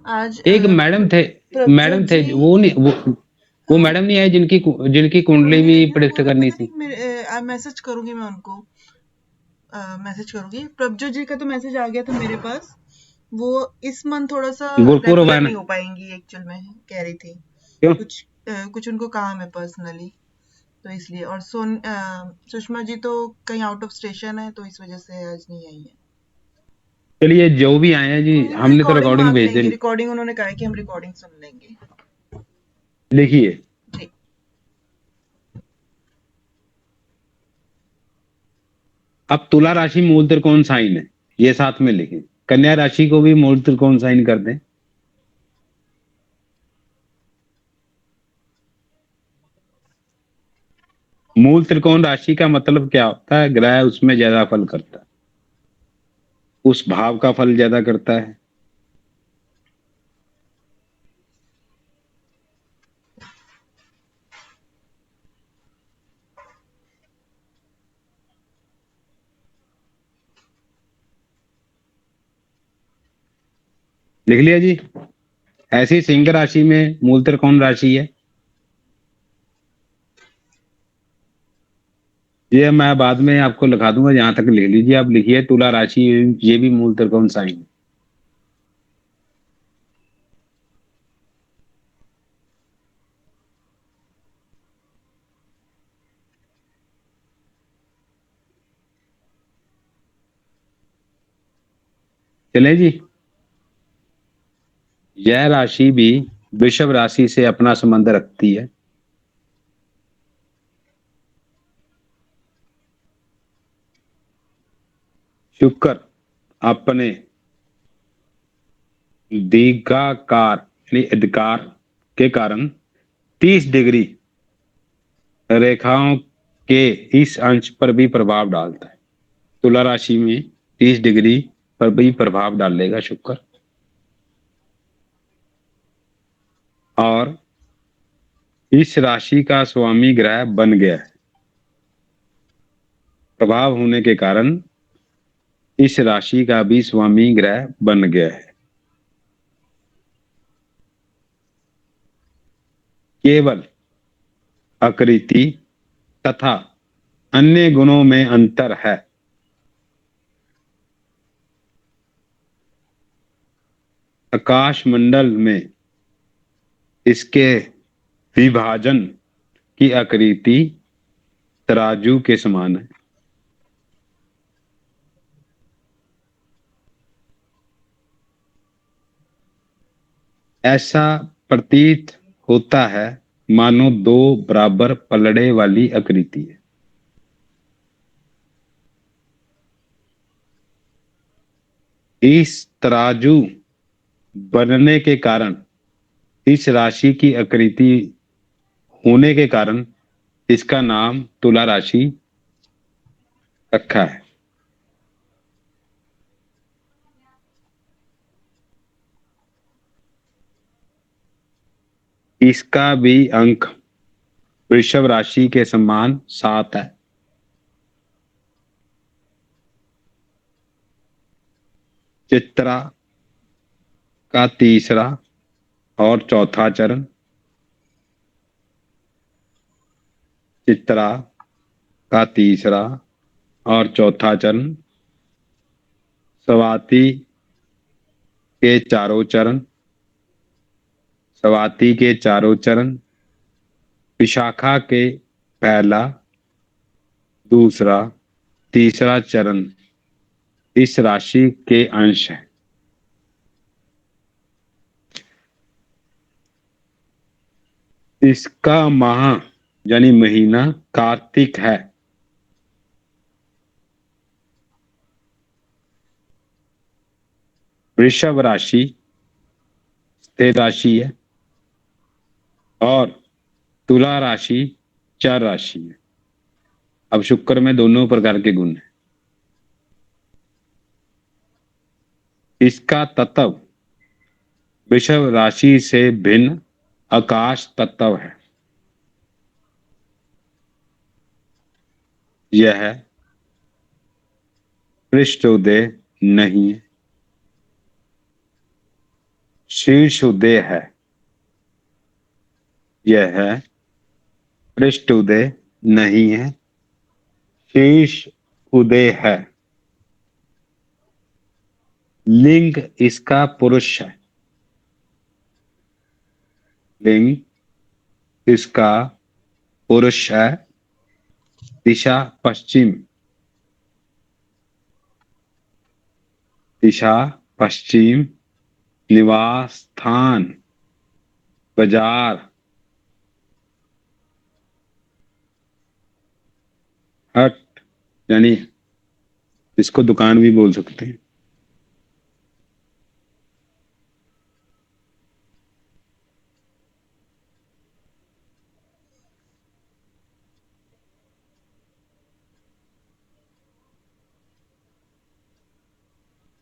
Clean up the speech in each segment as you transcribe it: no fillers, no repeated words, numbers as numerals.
आज एक प्रभजोत मैडम थे जी। वो नहीं वो हाँ, मैडम नहीं आई जिनकी कुंडली कुंडली भी नहीं है प्रेडिक्ट वो, तो करनी पता थी। नहीं मेरे मैसेज करूंगी मैं उनको। मैसेज करूंगी। प्रभजोत जी का तो मैसेज आ गया था मेरे पास। वो इस मंथ थोड़ा सा गुरपूर्व है रेगुलर ना? नहीं हो पाएंगी, एक्चुअल में कह रही थी। क्यों? कुछ उनको काम है पर्सनली, तो इसलिए। और सुषमा जी तो कहीं आउट ऑफ स्टेशन है, तो इस वजह से आज नहीं आई है। चलिए जो भी आए हैं जी, कोई नहीं, हमने तो रिकॉर्डिंग रिकॉर्डिंग मांग भेज लेंगे। देनी। रिकॉर्डिंग उन्होंने कहा है कि हम रिकॉर्डिंग सुन लेंगे। लिखिए। जी। अब तुला राशि मूल त्रिकोण साइन है, ये साथ में लिखें। कन्या राशि को भी मूल त्रिकोण साइन कर दें। मूल त्रिकोण राशि का मतलब क्या होता है? ग्रह उसमें ज्यादा फल करता है, उस भाव का फल ज्यादा करता है। लिख लिया जी। ऐसी सिंह राशि में मूल त्रिकोण राशि है। ये मैं बाद में आपको लिखा दूंगा, यहां तक लिख लीजिए। आप लिखिए तुला राशि, ये भी मूल त्रिकोण साइन है। चले जी। यह राशि भी वृषभ राशि से अपना संबंध रखती है। शुक्र अपने दीर्घाकार यानी अधिकार के कारण 30 डिग्री रेखाओं के इस अंश पर भी प्रभाव डालता है। तुला राशि में 30 डिग्री पर भी प्रभाव डालेगा शुक्र। और इस राशि का स्वामी ग्रह बन गया है। प्रभाव होने के कारण इस राशि का भी स्वामी ग्रह बन गया है। केवल आकृति तथा अन्य गुणों में अंतर है। आकाश मंडल में इसके विभाजन की आकृति तराजू के समान है। ऐसा प्रतीत होता है मानो दो बराबर पलड़े वाली आकृति है। इस तराजू बनने के कारण, इस राशि की आकृति होने के कारण इसका नाम तुला राशि रखा है। इसका भी अंक वृषभ राशि के समान 7 है। चित्रा का तीसरा और चौथा चरण, चित्रा का तीसरा और चौथा चरण, स्वाति के चारों चरण, स्वाति के चारों चरण, विशाखा के पहला, दूसरा, तीसरा चरण इस राशि के अंश है। इसका माह यानी महीना कार्तिक है। वृषभ राशि स्थिर राशि है और तुला राशि चर राशि है। अब शुक्र में दोनों प्रकार के गुण हैं। इसका तत्व वृषभ राशि से भिन्न आकाश तत्व है। यह पृष्ठ उदय नहीं है। शीर्ष उदय है, यह है पृष्ठ उदय नहीं है, शीर्ष उदय है। लिंग इसका पुरुष है, लिंग इसका पुरुष है। दिशा पश्चिम, दिशा पश्चिम। निवास स्थान बाजार, हट यानी इसको दुकान भी बोल सकते हैं।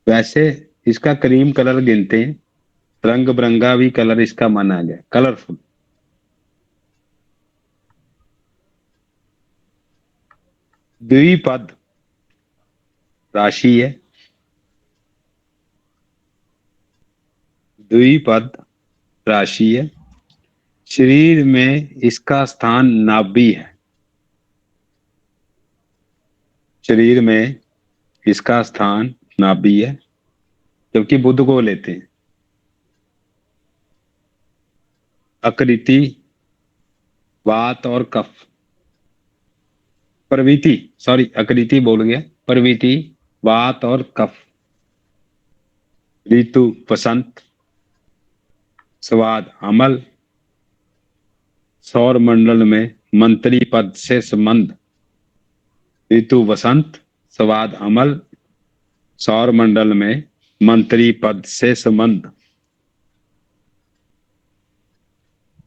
वैसे इसका क्रीम कलर गिनते हैं, रंग बिरंगा भी कलर इसका माना गया, कलरफुल। द्विपद राशि है, द्विपद राशि है। शरीर में इसका स्थान नाभि है, शरीर में इसका स्थान नाभि है, जबकि बुध को लेते हैं। आकृति वात और कफ, प्रवृत्ति, सॉरी आकृति बोल गया, प्रवृत्ति वात और कफ। ऋतु वसंत, स्वाद अमल। सौर मंडल में मंत्री पद से संबंध। ऋतु वसंत, स्वाद अमल। सौर मंडल में मंत्री पद से संबंध।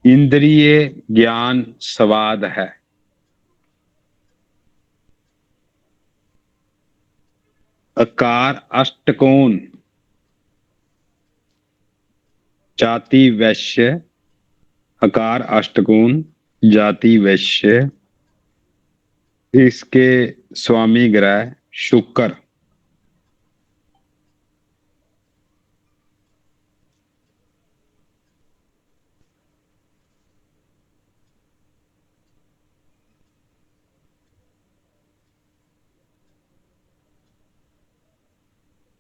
इंद्रिय ज्ञान स्वाद है। आकार अष्टकोण, जाति वैश्य। आकार अष्टकोण, जाति वैश्य। इसके स्वामी ग्रह शुक्र।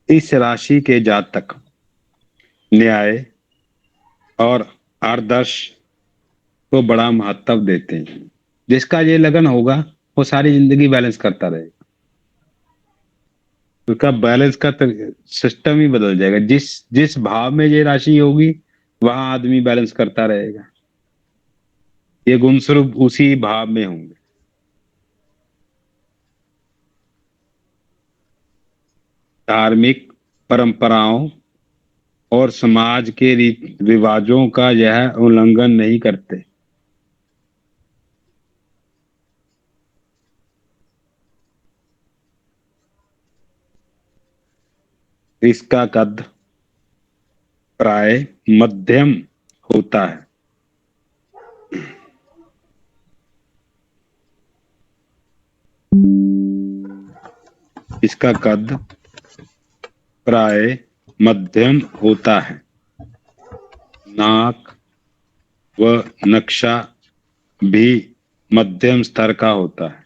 इस राशि के जातक न्याय और आदर्श को बड़ा महत्व देते हैं। जिसका ये लगन होगा वो सारी जिंदगी बैलेंस करता रहेगा, उसका बैलेंस का सिस्टम ही बदल जाएगा। जिस जिस भाव में ये राशि होगी वहां आदमी बैलेंस करता रहेगा। ये गुण स्वरूप उसी भाव में होंगे। धार्मिक परंपराओं और समाज के रीति रिवाजों का यह उल्लंघन नहीं करते। इसका कद प्राय मध्यम होता है। इसका कद प्राय मध्यम होता है। नाक व नक्शा भी मध्यम स्तर का होता है।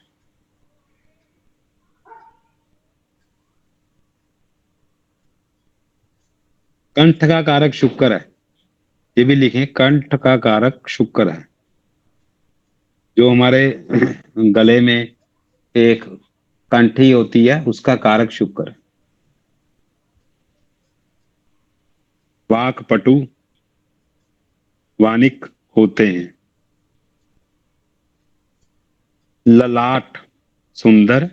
कंठ का कारक शुक्र है, ये भी लिखें, कंठ का कारक शुक्र है। जो हमारे गले में एक कंठी होती है उसका कारक शुक्र है। वाक्पटु वानिक होते हैं। ललाट सुंदर,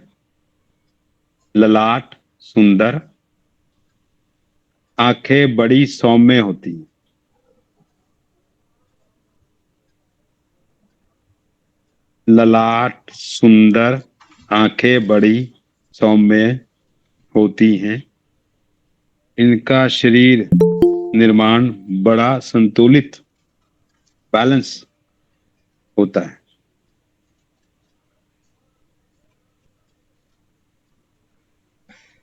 ललाट सुंदर। आंखें बड़ी सौम्य होती हैं। ललाट सुंदर, आंखें बड़ी सौम्य होती हैं। इनका शरीर निर्माण बड़ा संतुलित, बैलेंस होता है।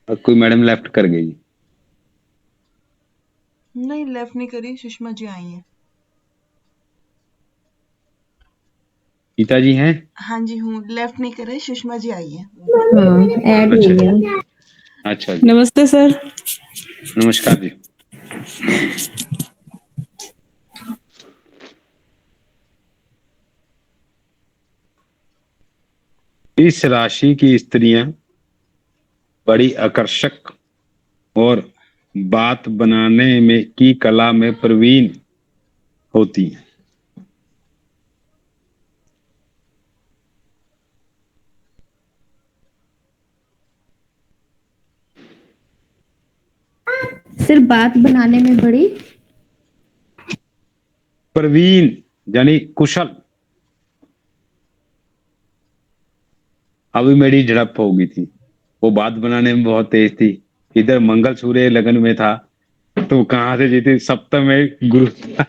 अब कोई मैडम लेफ्ट कर गई। नहीं, लेफ्ट नहीं करी, सुषमा जी आई हैं। पिताजी हैं? हाँ जी हूँ, लेफ्ट नहीं करे, सुषमा जी आई हैं। हाँ ऐड अच्छा हुई जी, है। अच्छा जी, नमस्ते सर। नमस्कार जी। इस राशि की स्त्रियां बड़ी आकर्षक और बात बनाने में की कला में प्रवीण होती हैं। सिर्फ बात बनाने में बड़ी प्रवीण यानी कुशल। अभी मेरी झड़प हो गई थी, वो बात बनाने में बहुत तेज थी। इधर मंगल सूर्य लगन में था, तो कहां से जीते, सप्तम में गुरु था।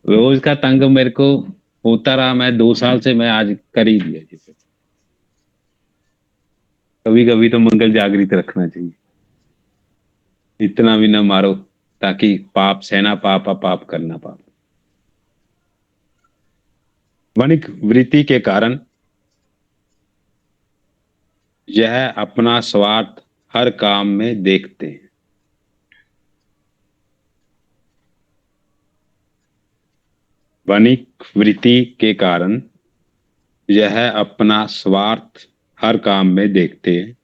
रोज का तंग मेरे को होता रहा, मैं 2 साल से मैं आज कर ही दिया जिसे। कभी कभी तो मंगल जागृत रखना चाहिए, इतना भी ना मारो ताकि पाप सहना पाप अपाप करना पाप। वणिक वृत्ति के कारण यह अपना स्वार्थ हर काम में देखते हैं। वणिक वृत्ति के कारण यह अपना स्वार्थ हर काम में देखते हैं।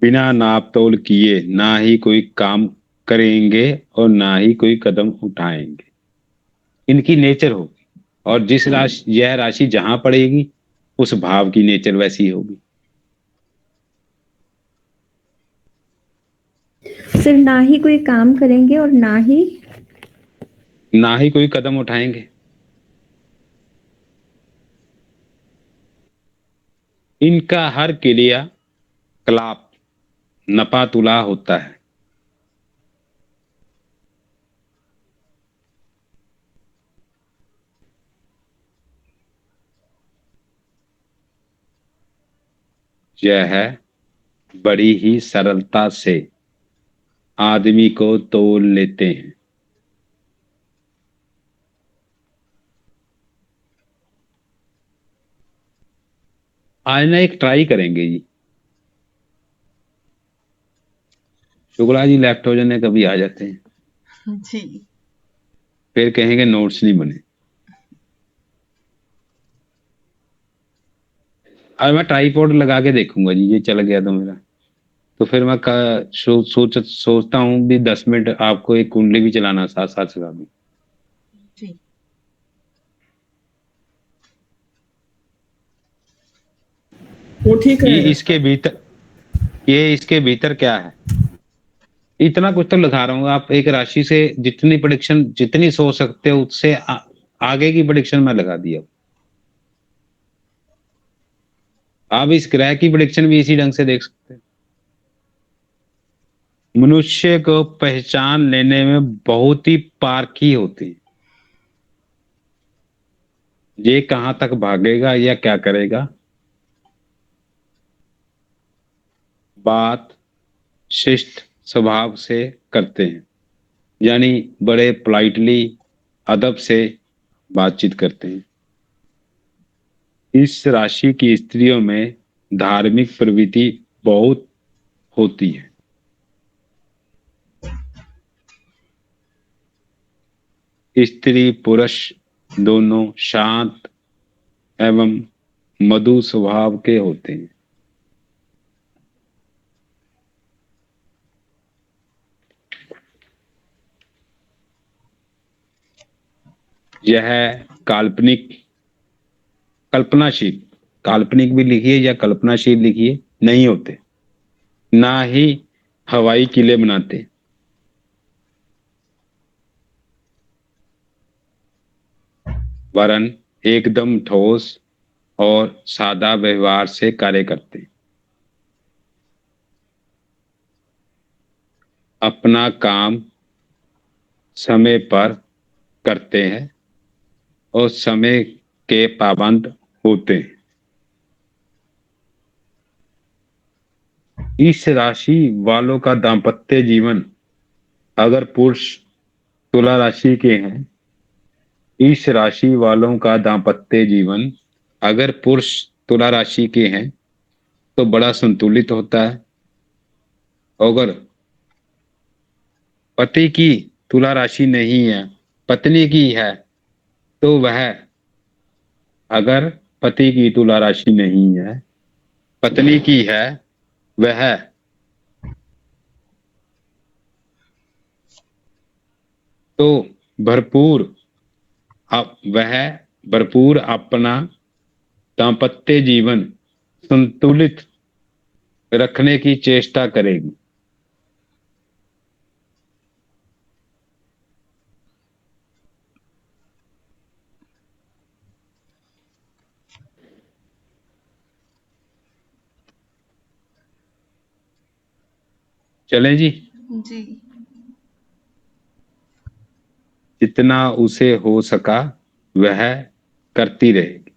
बिना नाप तोल किए ना ही कोई काम करेंगे और ना ही कोई कदम उठाएंगे। इनकी नेचर होगी, और जिस राशि यह राशि जहां पड़ेगी उस भाव की नेचर वैसी होगी। सिर्फ ना ही कोई काम करेंगे और ना ही कोई कदम उठाएंगे। इनका हर क्रिया कलाप नपा तुला होता है। यह बड़ी ही सरलता से आदमी को तोल लेते हैं। आज ना एक ट्राई करेंगे जी, शुक्ला जी लेफ्ट हो जाने कभी आ जाते हैं, जी। फिर कहेंगे नोट्स नहीं बने। आज मैं ट्राईपॉड लगा के देखूंगा जी, ये चल गया तो मेरा, तो फिर मैं सोचता हूँ भी 10 मिनट आपको एक कुंडली भी चलाना साथ साथ सिखा दूं। जी। वो ठीक ये रहेगा। इसके भीतर ये इसके भीतर क्या है, इतना कुछ तो लिखा रहा हूँ। आप एक राशि से जितनी प्रेडिक्शन जितनी सोच सकते हो उससे आगे की प्रेडिक्शन मैं लगा दिया। आप इस ग्रह की प्रेडिक्शन भी इसी ढंग से देख सकते हैं। मनुष्य को पहचान लेने में बहुत ही पारखी होती है। ये कहां तक भागेगा या क्या करेगा। बात शिष्ट स्वभाव से करते हैं, यानी बड़े पोलाइटली अदब से बातचीत करते हैं। इस राशि की स्त्रियों में धार्मिक प्रवृत्ति बहुत होती है। स्त्री पुरुष दोनों शांत एवं मधु स्वभाव के होते हैं। यह काल्पनिक कल्पनाशील, काल्पनिक भी लिखिए या कल्पनाशील लिखिए, नहीं होते, ना ही हवाई किले बनाते। वरन एकदम ठोस और सादा व्यवहार से कार्य करते हैं। अपना काम समय पर करते हैं और समय के पाबंद होते हैं। इस राशि वालों का दाम्पत्य जीवन अगर पुरुष तुला राशि के हैं, इस राशि वालों का दाम्पत्य जीवन अगर पुरुष तुला राशि के हैं तो बड़ा संतुलित होता है। अगर पति की तुला राशि नहीं है, पत्नी की है, तो वह अगर पति की तुला राशि नहीं है, पत्नी की है, वह तो वह भरपूर अपना दाम्पत्य जीवन संतुलित रखने की चेष्टा करेगी। चलें जी। जी। जितना उसे हो सका वह करती रहेगी।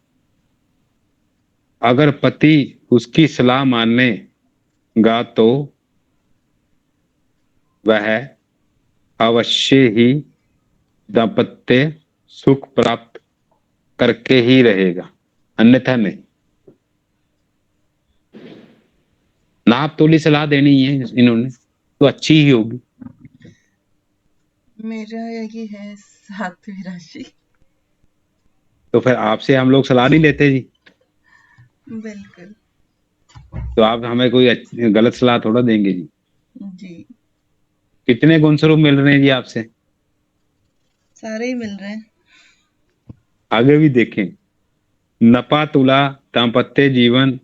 अगर पति उसकी सलाह मानेगा तो वह अवश्य ही दाम्पत्य सुख प्राप्त करके ही रहेगा, अन्यथा नहीं। नाप तोली सलाह देनी है इन्होंने तो अच्छी ही होगी। मेरा यही है 7वीं राशि। तो फिर आपसे हम लोग सलाह नहीं लेते जी। बिल्कुल। तो आप हमें कोई गलत सलाह थोड़ा देंगे जी। जी। कितने गुण स्वरूप मिल रहे हैं जी आपसे? सारे ही मिल रहे हैं। आगे भी देखें। नपा तुला दाम्पत्य जीवन,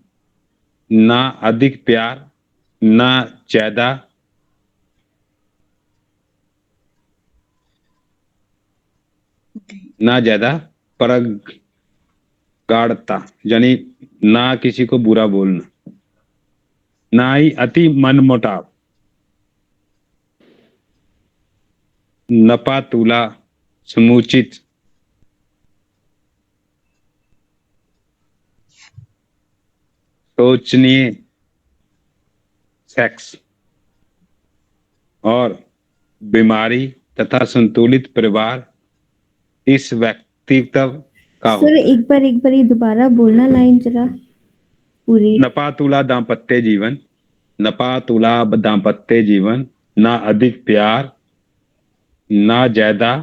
ना अधिक प्यार, ना ज्यादा जी। ना ज्यादा प्रगाढ़ता, यानी ना किसी को बुरा बोलना, ना ही अति मनमुटाव। नपा तुला समुचित सोचनीय सेक्स और बीमारी तथा संतुलित परिवार इस व्यक्तित्व का सर होता है। एक बार ये दोबारा बोलना लाइन जरा पूरी। नपा तुला दाम्पत्य जीवन, नपा तुला दाम्पत्य जीवन, ना अधिक प्यार, ना ज्यादा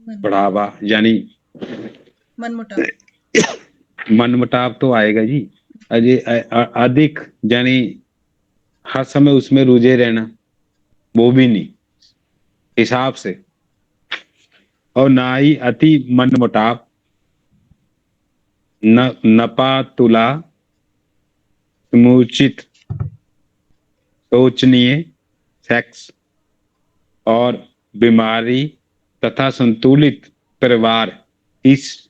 बढ़ावा, यानी मनमुटाव। मनमुटाव तो आएगा जी। अजय अधिक यानी हर समय उसमें रुझे रहना, वो भी नहीं, हिसाब से। और ना ही अति मनमुटाव। नपा तुला समुचित सोचनीय सेक्स और बीमारी तथा संतुलित परिवार इस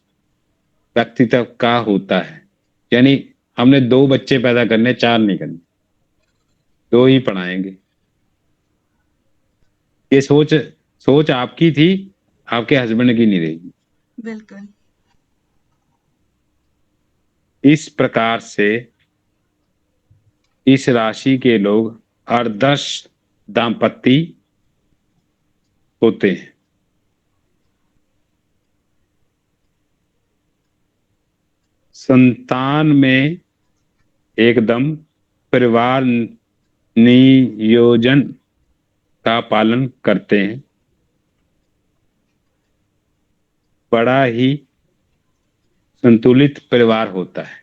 व्यक्तित्व का होता है। यानी हमने 2 बच्चे पैदा करने, 4 नहीं करने, 2 ही पढ़ाएंगे। ये सोच आपकी थी, आपके हस्बैंड की नहीं रहेगी। बिल्कुल। इस प्रकार से इस राशि के लोग आदर्श दाम्पत्य होते हैं। संतान में एकदम परिवार नियोजन का पालन करते हैं। बड़ा ही संतुलित परिवार होता है।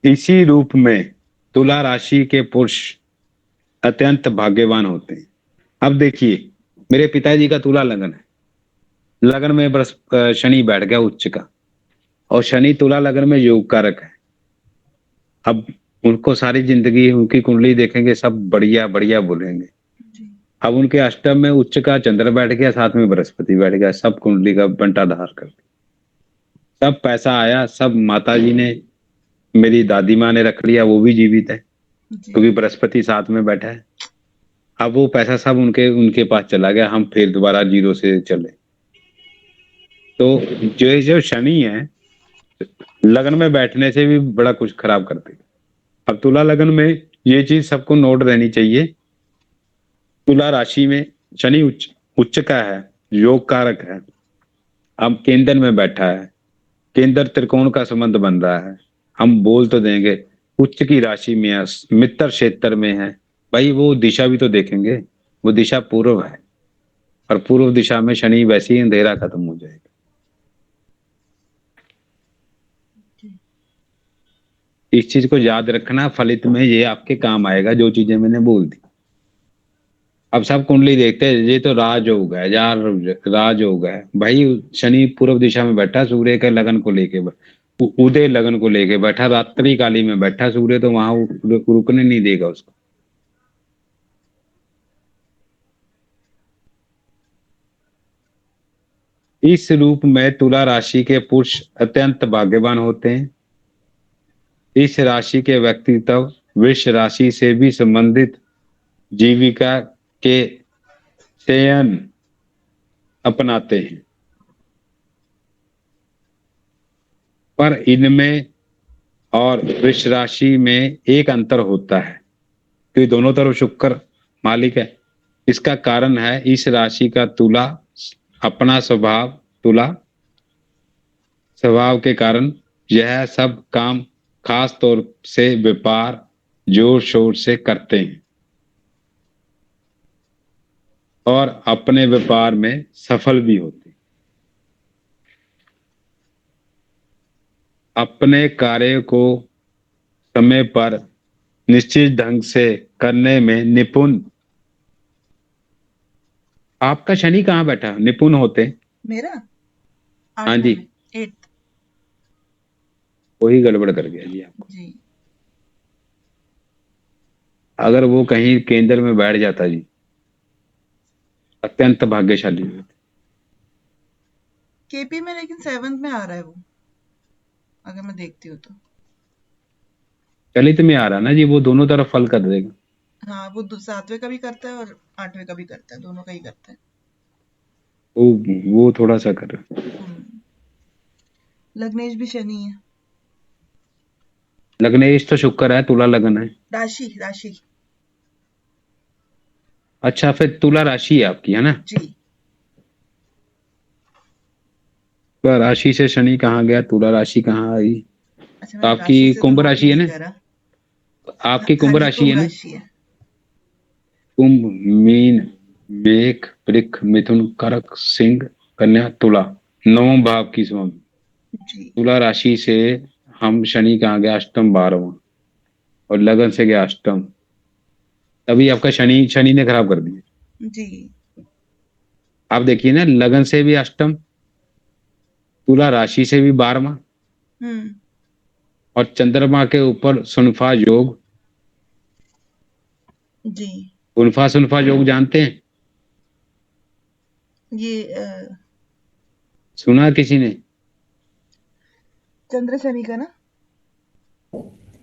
इसी रूप में तुला राशि के पुरुष अत्यंत भाग्यवान होते हैं। अब देखिए, मेरे पिताजी का तुला लगन है, लगन में शनि बैठ गया उच्च का, और शनि तुला लगन में योग कारक है। अब उनको सारी जिंदगी उनकी कुंडली देखेंगे, सब बढ़िया बढ़िया बोलेंगे। अब उनके अष्टम में उच्च का चंद्र बैठ गया, साथ में बृहस्पति बैठ गया, सब कुंडली का बंटाधार कर दिया। सब पैसा आया, सब माता जी ने, मेरी दादी माँ ने रख लिया, वो भी जीवित है क्योंकि बृहस्पति साथ में बैठा है। अब वो पैसा सब उनके पास चला गया, हम फिर दोबारा जीरो से चले। तो जो शनि है लगन में बैठने से भी बड़ा कुछ खराब कर देगा। अब तुला लगन में ये चीज सबको नोट रहनी चाहिए। तुला राशि में शनि उच्च उच्च का है, योग कारक है। अब केंद्र में बैठा है, केंद्र त्रिकोण का संबंध बन रहा है। हम बोल तो देंगे उच्च की राशि में है, मित्र क्षेत्र में है, भाई वो दिशा भी तो देखेंगे। वो दिशा पूर्व है, और पूर्व दिशा में शनि वैसे ही अंधेरा खत्म हो जाएगा। इस चीज को याद रखना, फलित में ये आपके काम आएगा जो चीजें मैंने बोल दी। अब सब कुंडली देखते हैं, ये तो राजयोग है यार, राजयोग है भाई। शनि पूर्व दिशा में बैठा, सूर्य के लगन को लेके उदय लगन को लेके बैठा, रात्रि काली में बैठा सूर्य, तो वहां रुकने नहीं देगा उसको। इस रूप में तुला राशि के पुरुष अत्यंत भाग्यवान होते हैं। इस राशि के व्यक्तित्व वृष राशि से भी संबंधित जीविका के चयन अपनाते हैं, पर इनमें और वृष राशि में एक अंतर होता है कि दोनों तरफ शुक्र मालिक है। इसका कारण है इस राशि का तुला अपना तुला स्वभाव के कारण यह सब काम खास तौर से व्यापार जोर शोर से करते हैं और अपने व्यापार में सफल भी होते हैं। अपने कार्य को समय पर निश्चित ढंग से करने में निपुण। आपका शनि कहाँ बैठा, निपुण होते? मेरा हाँ जी, 8th। वही गड़बड़ कर गया जी आपको। जी अगर वो कहीं केंद्र में बैठ जाता जी, अत्यंत भाग्यशाली होते। केपी में लेकिन 7th में आ रहा है वो, अगर मैं देखती हूँ तो। चलित में आ रहा ना जी, वो दोनों तरफ फल कर देगा। हाँ, वो 7वें का भी करता है और 8वें का भी करता है, दोनों का ही करता है। वो थोड़ा सा कर रहा है। लग्नेश भी शनि है। लग्नेश तो शुक्र है, तुला लगन है। राशि राशि अच्छा, फिर तुला राशि है आपकी, है ना? जी। तो राशि से शनि कहाँ गया, तुला राशि कहाँ आई? अच्छा, तो मैंने आपकी राशि से तो कुंभ नोट राशि है नहीं ना? करा। आपकी हाँ कुंभ जी, राशि है कुंभ ना? राशि है। कुंभ, मीन, मेष, वृक्ष, मिथुन, कर्क, सिंह, कन्या, तुला, नवम भाव की स्वामी। जी तुला राशि से हम शनि कहाँ गया, अष्टम 12वां, और लगन से गया अष्टम। तभी आपका शनि शनि ने खराब कर दिया। जी। आप देखिए ना, लगन से भी अष्टम, तुला राशि से भी 12वां, और चंद्रमा के ऊपर सुनफा योग। जी। सुनफा योग जानते हैं? ये सुना किसी ने? चंद्र शनि का ना?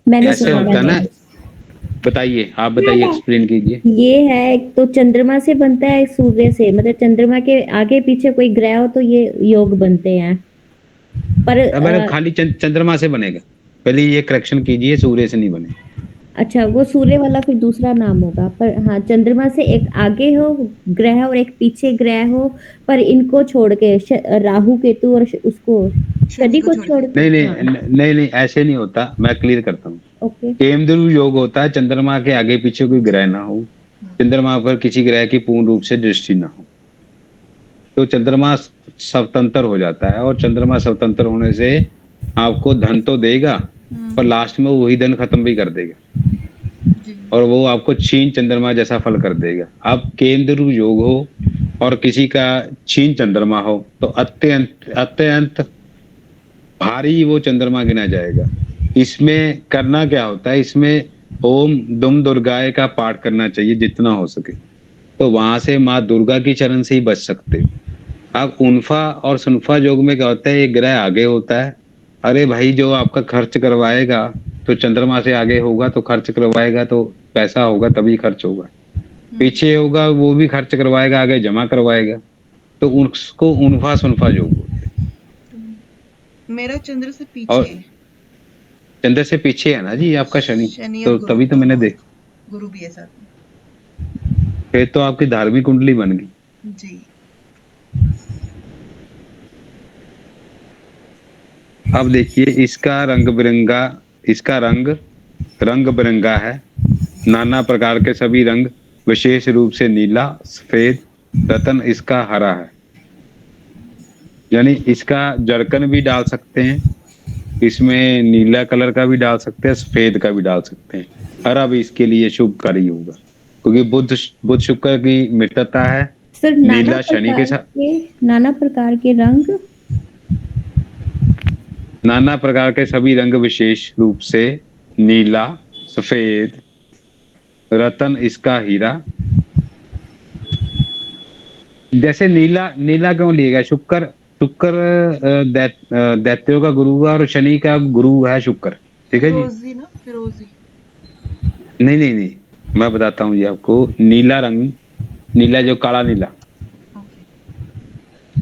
मैंने ऐसे सुना होता ना, मैंने। बताइए, आप बताइए, एक्सप्लेन कीजिए। ये है, एक तो चंद्रमा से बनता है, एक सूर्य से, मतलब चंद्रमा के आगे पीछे कोई ग्रह हो तो ये योग बनते हैं। पर अब अरे खाली चंद्रमा से बनेगा, पहले ये करेक्शन कीजिए, सूर्य से नहीं बने। अच्छा, वो सूर्य वाला फिर दूसरा नाम होगा, पर हाँ, चंद्रमा से एक आगे हो ग्रह और एक पीछे ग्रह हो, पर इनको छोड़ के राहु केतु और उसको शनि को छोड़ के। नहीं नहीं हाँ, नहीं नहीं, ऐसे नहीं होता, मैं क्लियर करता हूँ। ओके। केमद्रु योग होता है, चंद्रमा के आगे पीछे कोई ग्रह ना हो, चंद्रमा पर किसी ग्रह की पूर्ण रूप से दृष्टि ना हो, तो चंद्रमा स्वतंत्र हो जाता है। और चंद्रमा स्वतंत्र होने से आपको धन तो देगा, पर लास्ट में वही धन खत्म भी कर देगा, और वो आपको छीन चंद्रमा जैसा फल कर देगा। अब केंद्र योग हो और किसी का छीन चंद्रमा हो, तो अत्यंत अत्यंत भारी वो चंद्रमा गिना जाएगा। इसमें करना क्या होता है, इसमें ओम दुम दुर्गाए का पाठ करना चाहिए जितना हो सके, तो वहां से माँ दुर्गा की चरण से ही बच सकते हो। अब उन्फा और सुनफा योग में क्या होता है, एक ग्रह आगे होता है। अरे भाई, जो आपका खर्च करवाएगा तो चंद्रमा से आगे होगा, तो खर्च करवाएगा तो पैसा होगा, तभी खर्च होगा। पीछे होगा, वो भी खर्च करवाएगा, आगे जमा करवाएगा, तो उसको उन्फा सुनफा योग बोलते हैं। मेरा चंद्र से और पीछे, चंद्र से पीछे है ना जी आपका शनि, शनि और तो गुरु तभी तो मैंने दोनों है, देख, गुरु भी है साथ में। फिर तो आपकी धार्मिक कुंडली बन गई। जी। अब देखिए इसका इसका रंग रंग बिरंगा है, नाना प्रकार के सभी रंग, विशेष रूप से नीला, सफेद, रतन इसका हरा है। यानी इसका जरकन भी डाल सकते हैं, इसमें नीला कलर का भी डाल सकते हैं, सफेद का भी डाल सकते हैं, हरा भी इसके लिए शुभकारी होगा, क्योंकि बुध शुक्र की मित्रता है। सर नीला शनि के साथ, नाना प्रकार के रंग, नाना प्रकार के सभी रंग, विशेष रूप से नीला, सफेद, रतन इसका हीरा। जैसे नीला नीला क्यों लिएगा? शुक्र शुक्र दैत्यों का गुरु है और शनि का गुरु है शुक्र, ठीक है जी। फिरोजी ना, फिरोजी। नहीं नहीं नहीं, मैं बताता हूँ जी आपको, नीला रंग, नीला जो काला नीला, ओके।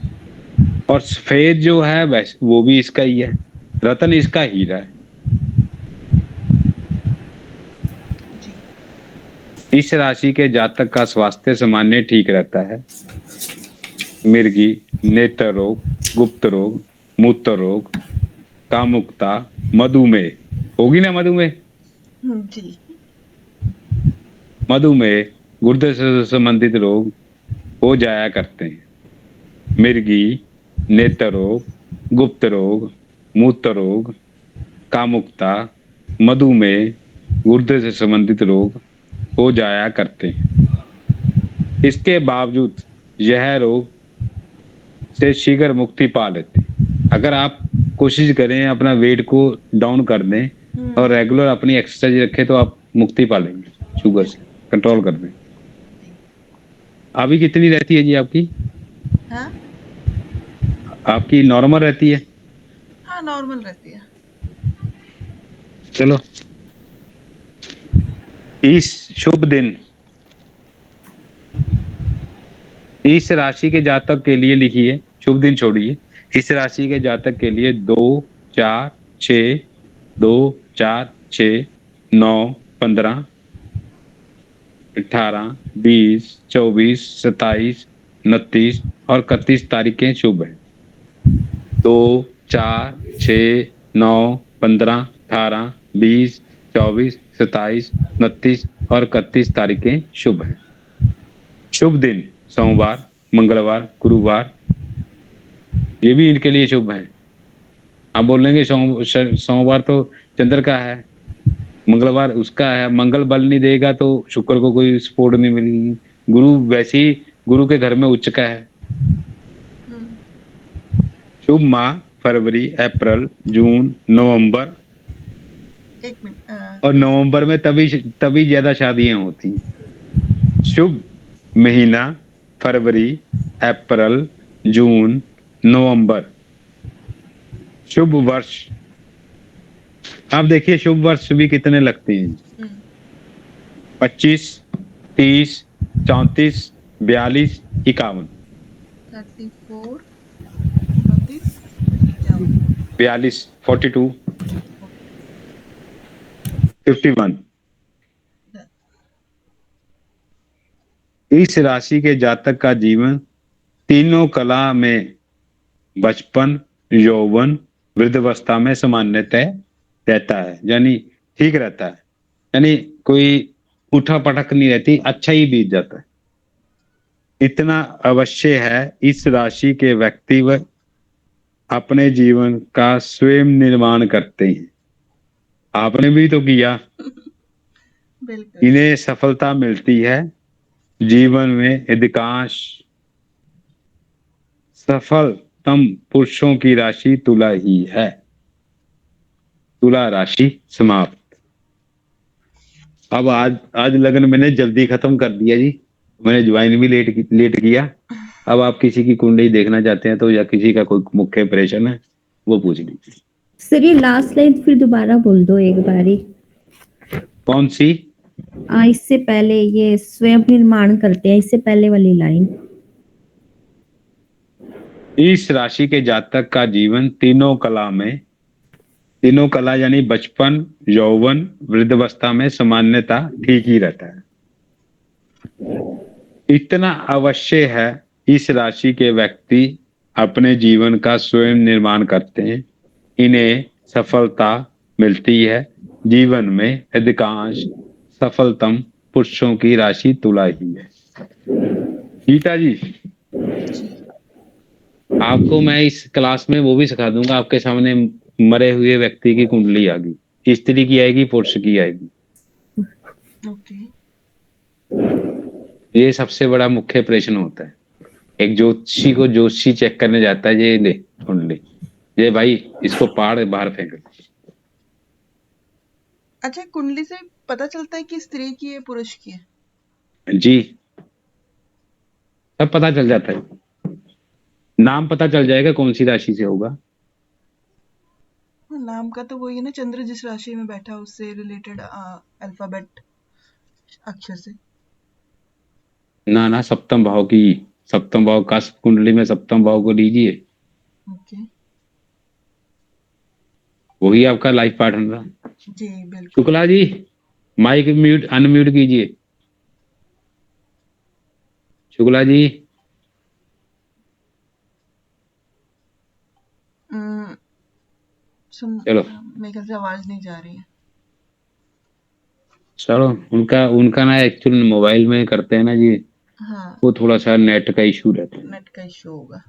और सफेद जो है वैसे वो भी इसका ही है, रतन इसका हीरा है। जी। इस राशि के जातक का स्वास्थ्य सामान्य ठीक रहता है। मिर्गी, नेत्र रोग, गुप्त रोग, मूत्र रोग, कामुकता, मधुमेह, होगी ना मधुमेह, जी। मधुमेह, गुर्दे से संबंधित रोग हो जाया करते हैं। मिर्गी, नेत्र रोग, गुप्त रोग, मूत्र रोग, कामुकता, मधुमेह, गुर्दे से संबंधित रोग हो जाया करते हैं। इसके बावजूद यह रोग से शीघ्र मुक्ति पा लेते हैं। अगर आप कोशिश करें अपना वेट को डाउन कर दें और रेगुलर अपनी एक्सरसाइज रखें तो आप मुक्ति पा लेंगे, शुगर से कंट्रोल कर दें। अभी कितनी रहती है जी आपकी? हाँ? आपकी नॉर्मल रहती है? हाँ, नॉर्मल रहती है। चलो, इस शुभ दिन इस राशि के जातक के लिए लिखिए, शुभ दिन छोड़िए, इस राशि के जातक के लिए 2 4 6 2 4 6 9 15 18 20 24 27 29 और 31 तारीखें शुभ है। 2 4 6 9 15 18 20 24 27 29 और 31 तारीखें शुभ है। शुभ दिन सोमवार, मंगलवार, गुरुवार, ये भी इनके लिए शुभ है। आप बोलेंगे सोमवार तो चंद्र का है, मंगलवार उसका है, मंगल बल नहीं देगा तो शुक्र को कोई सपोर्ट नहीं मिलेगी। गुरु वैसे ही गुरु के घर में उच्च का है। शुभ माह फरवरी, अप्रैल, जून, नवंबर, एक मिनट। और नवंबर में तभी ज्यादा शादियां होती हैं। शुभ महीना फरवरी, अप्रैल, जून, नवंबर। शुभ वर्ष, आप देखिए शुभ वर्ष भी कितने लगते हैं? 25, 30, 34, 42, 51, 34, 42, 42, 51। इस राशि के जातक का जीवन तीनों कला में बचपन, यौवन, वृद्धावस्था में सामान्यतः रहता है, यानी ठीक रहता है, यानी कोई उठा पटक नहीं रहती, अच्छा ही बीत जाता है। इतना अवश्य है, इस राशि के व्यक्ति अपने जीवन का स्वयं निर्माण करते हैं। आपने भी तो किया। इन्हें सफलता मिलती है। जीवन में अधिकांश सफलतम पुरुषों की राशि तुला ही है। तुला राशि समाप्त। अब आज लगन मैंने जल्दी खत्म कर दिया जी, मैंने ज्वाइन भी लेट किया। अब आप किसी की कुंडली देखना चाहते हैं तो, या किसी का कोई मुख्य ऑपरेशन है वो पूछ लीजिए। सर ये लास्ट लाइन फिर दोबारा बोल दो एक बारी। कौन सी? इससे पहले ये स्वयं निर्माण करते हैं, इससे पहले वाली लाइन। इस राशि के जातक का जीवन तीनों कला यानी बचपन, यौवन, वृद्धावस्था में सामान्यता ठीक ही रहता है। इतना अवश्य है, इस राशि के व्यक्ति अपने जीवन का स्वयं निर्माण करते हैं, इन्हें सफलता मिलती है। जीवन में अधिकांश सफलतम पुरुषों की राशि तुला ही है। गीता जी, जी। आपको मैं इस क्लास में वो भी सिखा दूंगा, आपके सामने मरे हुए व्यक्ति की कुंडली आ गई, स्त्री की आएगी, पुरुष की आएगी। ओके। ये सबसे बड़ा मुख्य प्रश्न होता है। एक ज्योतिषी को ज्योतिषी चेक करने जाता है, ये ले कुंडली, ये भाई इसको पाड़ बाहर फेंक दे। अच्छा, कुंडली से पता चलता है कि स्त्री की है पुरुष की है? जी, सब पता चल जाता है। नाम पता चल जाएगा कौन सी राशि से होगा। नाम का तो वही है ना, चंद्र जिस राशि में बैठा उससे रिलेटेड अल्फाबेट अक्षर से। ना ना, सप्तम भाव का कुंडली में सप्तम भाव को लीजिए, ओके। वही आपका लाइफ पार्टनर रहा। जी बिल्कुल। Shukla ji, mic mute unmute कीजिए। शुक्ला जी, अम, सुन चलो मेरे ख्याल से आवाज नहीं जा रही है। चलो, उनका उनका ना एक्चुअली मोबाइल में करते हैं ना जी, हाँ, वो थोड़ा सा नेट का इशू रहता है। नेट का इशू होगा।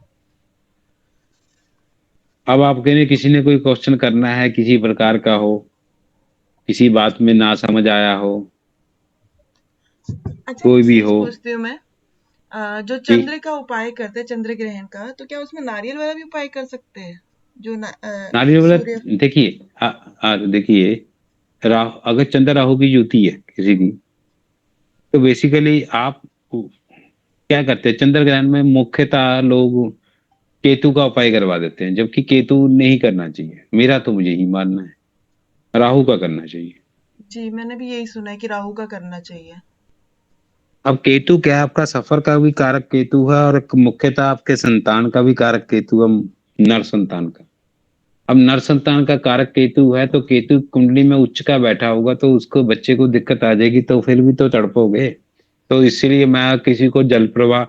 अब आपके ने किसी ने कोई क्वेश्चन करना है, किसी प्रकार का हो, किसी बात में ना समझ आया हो, अच्छा, कोई एक भी चीज हो पूछती हूँ मैं। जो जी। चंद्र का उपाय करते हैं, चंद्र ग्रहण का, तो क्या उसमें नारियल वाला भी उपाय कर सकते हैं? जो नारियल वाला, सूर्य। देखिए देखिए, राहु, अगर चंद्र राहु की युति है किसी की, तो बेसिकली आप क्या करते हैं, चंद्र ग्रहण में मुख्यतः लोग केतु का उपाय करवा देते हैं, जबकि केतु नहीं करना चाहिए, मेरा तो मुझे ही मानना है, राहु का करना चाहिए। जी, मैंने भी यही सुना है कि राहु का करना चाहिए। अब केतु क्या है, आपका सफर का भी कारक केतु है, और मुख्यतः आपके संतान का भी कारक केतु है, नर संतान का। अब नर संतान का कारक केतु है, तो केतु कुंडली में उच्च का बैठा होगा, तो उसको बच्चे को दिक्कत आ जाएगी, तो फिर भी तो तड़पोगे। तो इसीलिए मैं किसी को जल प्रवाह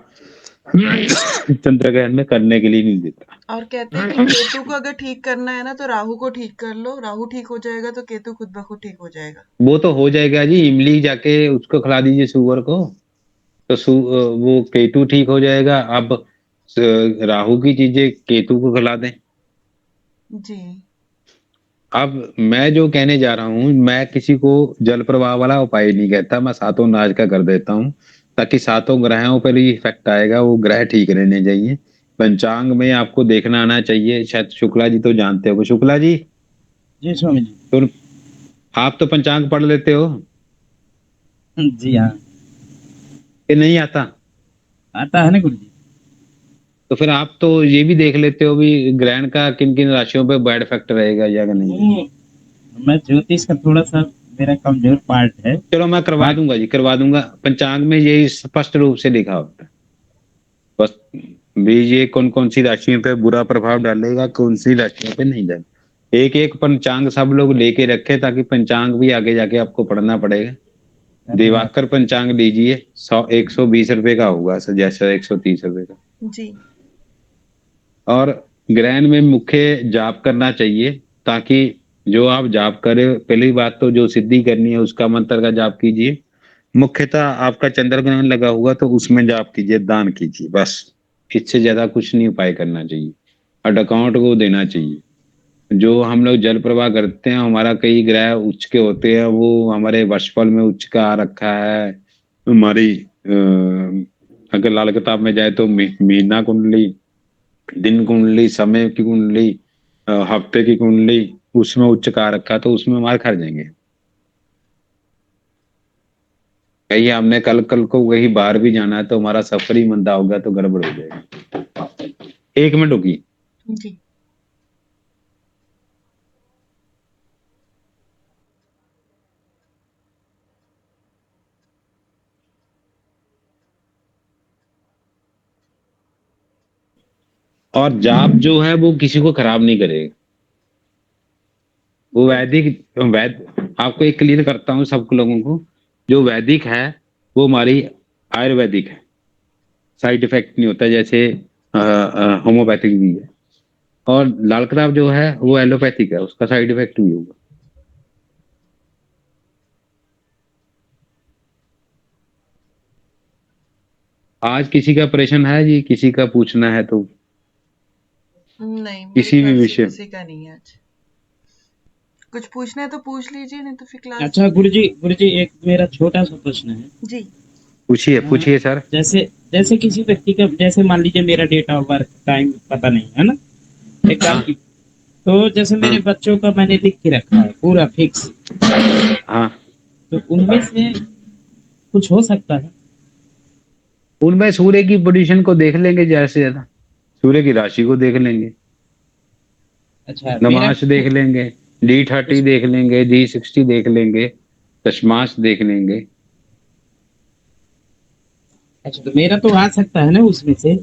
चंद्र ग्रहण में करने के लिए नहीं देता। और कहते हैं कि केतु को अगर ठीक करना है ना, तो राहु को ठीक कर लो, राहु ठीक हो जाएगा तो केतु खुद ब खुद ठीक हो जाएगा। वो तो हो जाएगा जी, इमली जाके उसको खिला दीजिए सुअर को, तो वो केतु ठीक हो जाएगा। अब राहु की चीजें केतु को खिला दें। जी। अब मैं जो कहने जा रहा हूँ, मैं किसी को जल प्रवाह वाला उपाय नहीं कहता, मैं सातों नाज का कर देता हूँ, ताकि सातों ग्रहों पर ही इफेक्ट आएगा, वो ग्रह ठीक रहने चाहिए। पंचांग में आपको देखना आना चाहिए, शायद शुक्ला जी तो जानते हो। शुक्ला जी, जी स्वामी जी। तो आप तो पंचांग पढ़ लेते हो जी हाँ, कि नहीं आता? आता है ना गुरु जी। तो फिर आप तो ये भी देख लेते हो भी ग्रहण का किन किन राशियों पे बैड इफेक्ट रहेगा या कि नहीं। वो मैं ज्योतिष का थोड़ा सा मेरा कमजोर पार्ट है। चलो मैं करवा बाकी दूंगा जी, करवा दूंगा। पंचांग में यही स्पष्ट रूप से लिखा होता है, बस भी ये कौन कौन सी राशियों पे बुरा प्रभाव डालेगा, कौन सी राशियों पे नहीं डालेगा। एक एक पंचांग सब लोग लेके रखे, ताकि पंचांग भी आगे जाके आपको पढ़ना पड़ेगा। धन्यवाद। दिवाकर पंचांग लीजिए, 120 रुपए का होगा, जैसा 130 रुपए का। जी। और ग्रहण में मुख्य जाप करना चाहिए, ताकि जो आप जाप करें, पहली बात तो जो सिद्धि करनी है उसका मंत्र का जाप कीजिए। मुख्यतः आपका चंद्र ग्रहण लगा हुआ, तो उसमें जाप कीजिए, दान कीजिए, बस। इससे ज्यादा कुछ नहीं उपाय करना चाहिए, और अकाउंट को देना चाहिए। जो हम लोग जल प्रवाह करते हैं, हमारा कई ग्रह उच्च के होते हैं, वो हमारे वर्षफल में उच्च का आ रखा है। हमारी अगर लाल किताब में जाए तो महीना कुंडली, दिन कुंडली, समय की कुंडली, हफ्ते की कुंडली, उसमें उच्च का आ रखा, तो उसमें मार खा जाएंगे। कहीं हमने कल कल को वही बाहर भी जाना है, तो हमारा सफर ही मंदा होगा, तो गड़बड़ हो जाएगा। 1 मिनट होगी। जी। और जाप जो है वो किसी को खराब नहीं करेगा। वो वैद आपको एक क्लियर करता हूँ सब लोगों को, जो वैदिक है वो हमारी आयुर्वेदिक है, साइड इफेक्ट नहीं होता जैसे होम्योपैथिक भी है। और लाल किताब जो है वो एलोपैथिक है, उसका साइड इफेक्ट भी होगा। आज किसी का ऑपरेशन है जी, किसी का पूछना है तो नहीं, मेरे किसी भी ख्याल से विषय। किसी का नहीं है आज। कुछ पूछना है तो पूछ लीजिए, नहीं तो फिर क्लास अच्छा गुरु जी एक मेरा छोटा सा प्रश्न है। जी। पूछिए हाँ, पूछिए सर। जैसे जैसे किसी व्यक्ति का, जैसे मान लीजिए मेरा डेट ऑफ बर्थ टाइम पता नहीं है ना, एग्जाम हाँ की, तो जैसे मेरे हाँ बच्चों का मैंने लिख के रखा है पूरा फिक्स, हाँ। तो उनमें से कुछ हो सकता है? उनमें सूर्य की पोजीशन को देख लेंगे, जैसे ज्यादा सूर्य की राशि को देख लेंगे, अच्छा मेरा नमाज देख लेंगे, D30 उस देख लेंगे, D60 देख लेंगे, दशमांश देख लेंगे। अच्छा तो मेरा तो आ सकता है ना उसमें से?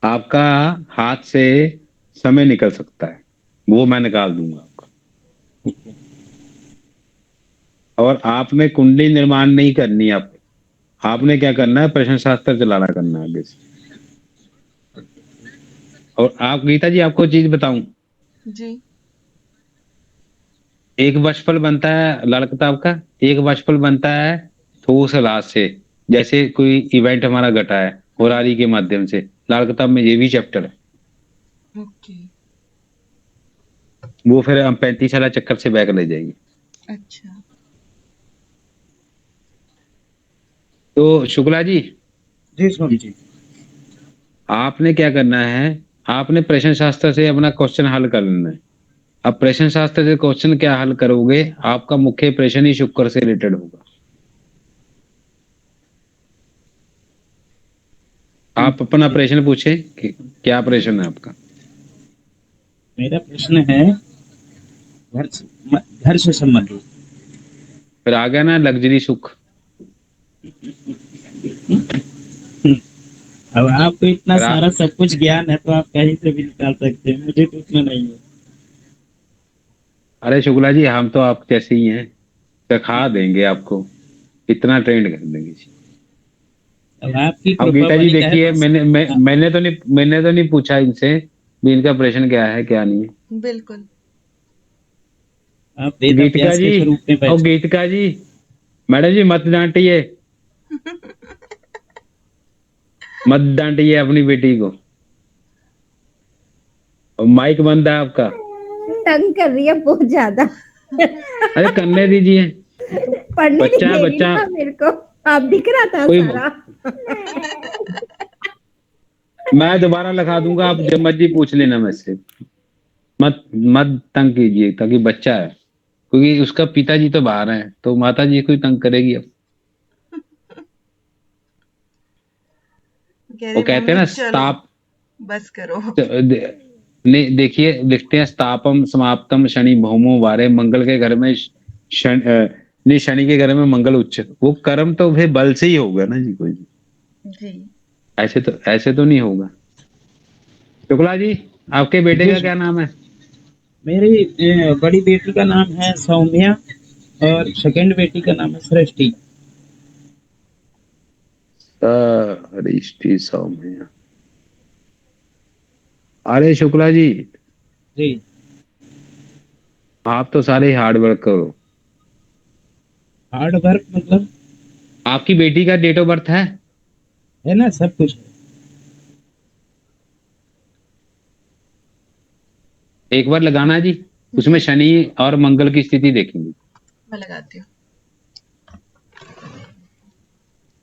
आपका हाथ से समय निकल सकता है, वो मैं निकाल दूंगा आपका। और आप में कुंडली निर्माण नहीं करनी, आप आपने क्या करना है, प्रश्न शास्त्र चलाना करना है आगे से। और आप गीता जी आपको चीज बताऊं, जी। एक वशफल बनता है लाल किताब का, एक वशफल बनता है ठोस लाश से। जैसे कोई इवेंट हमारा घटा है होरारी के माध्यम से, लाल किताब में ये भी चैप्टर है। ओके। वो फिर हम 35 साल चक्कर से बैक ले जाएंगे। अच्छा। तो शुक्ला जी, जी स्वामी जी। आपने क्या करना है, आपने प्रश्न शास्त्र से अपना क्वेश्चन हल कर लेना है। अब प्रश्न शास्त्र से क्वेश्चन क्या हल करोगे, आपका मुख्य प्रश्न ही शुक्र से रिलेटेड होगा। आप अपना जी, प्रश्न पूछे कि क्या प्रश्न है आपका। मेरा प्रश्न है घर से संबंधित। फिर आ गया ना लग्जरी सुख। अब आपको इतना फिर सारा सब कुछ ज्ञान है तो आप कहीं से भी निकाल सकते हैं, मुझे तो उतना नहीं है। अरे शुक्ला जी, हम तो आप जैसे ही हैं, सिखा देंगे आपको, इतना ट्रेंड कर देंगे जी। अब आपकी अब कृपा गीता जी बनी रहे देखिए, बस। हाँ, मैंने तो नहीं पूछा इनसे भी इनका प्रश्न क्या है क्या नहीं है। बिल्कुल। आप वेद गीतिका अभ्यास जी, के स्वरूप में और बैठे। गीतिका जी, मैडम जी मत डांटिए, मत डांटिए अपनी बेटी को। और माइक बंद है आपका। तंग कर रही है बहुत ज्यादा। अरे करने दीजिए, पढ़ने नहीं बच्चा है दे रही बच्चा। ना मेरे को। आप दिख रहा था कोई, सारा। मैं दोबारा लिखा दूंगा, आप जब मर्जी पूछ लेना मुझसे। मत मत तंग कीजिए, ताकि बच्चा है, क्योंकि उसका पिताजी तो बाहर हैं, तो माता जी को ही तंग करेगी अब। कह वो रही कहते हैं मम्मी ना चलो स्ताप, बस करो। नहीं देखिए, लिखते हैं स्तापम समाप्तम शनि भौमो वारे, मंगल के घर में नहीं, शनि के घर में मंगल उच्च। वो कर्म तो फिर बल से ही होगा ना जी, कोई जी। ऐसे तो नहीं होगा। शुक्ला जी, आपके बेटे जी का क्या नाम है। मेरी बड़ी बेटी का नाम है सौम्या और सेकंड बेटी का नाम है सृष्टि। रिश्ती सौम्य। अरे शुक्ला जी, जी। आप तो सारे हार्ड वर्क करो। हार्ड वर्क मतलब? आपकी बेटी का डेट ऑफ बर्थ है। है ना, सब कुछ है। एक बार लगाना जी, उसमें जी शनि और मंगल की स्थिति देखेंगे। मैं लगाती हूँ।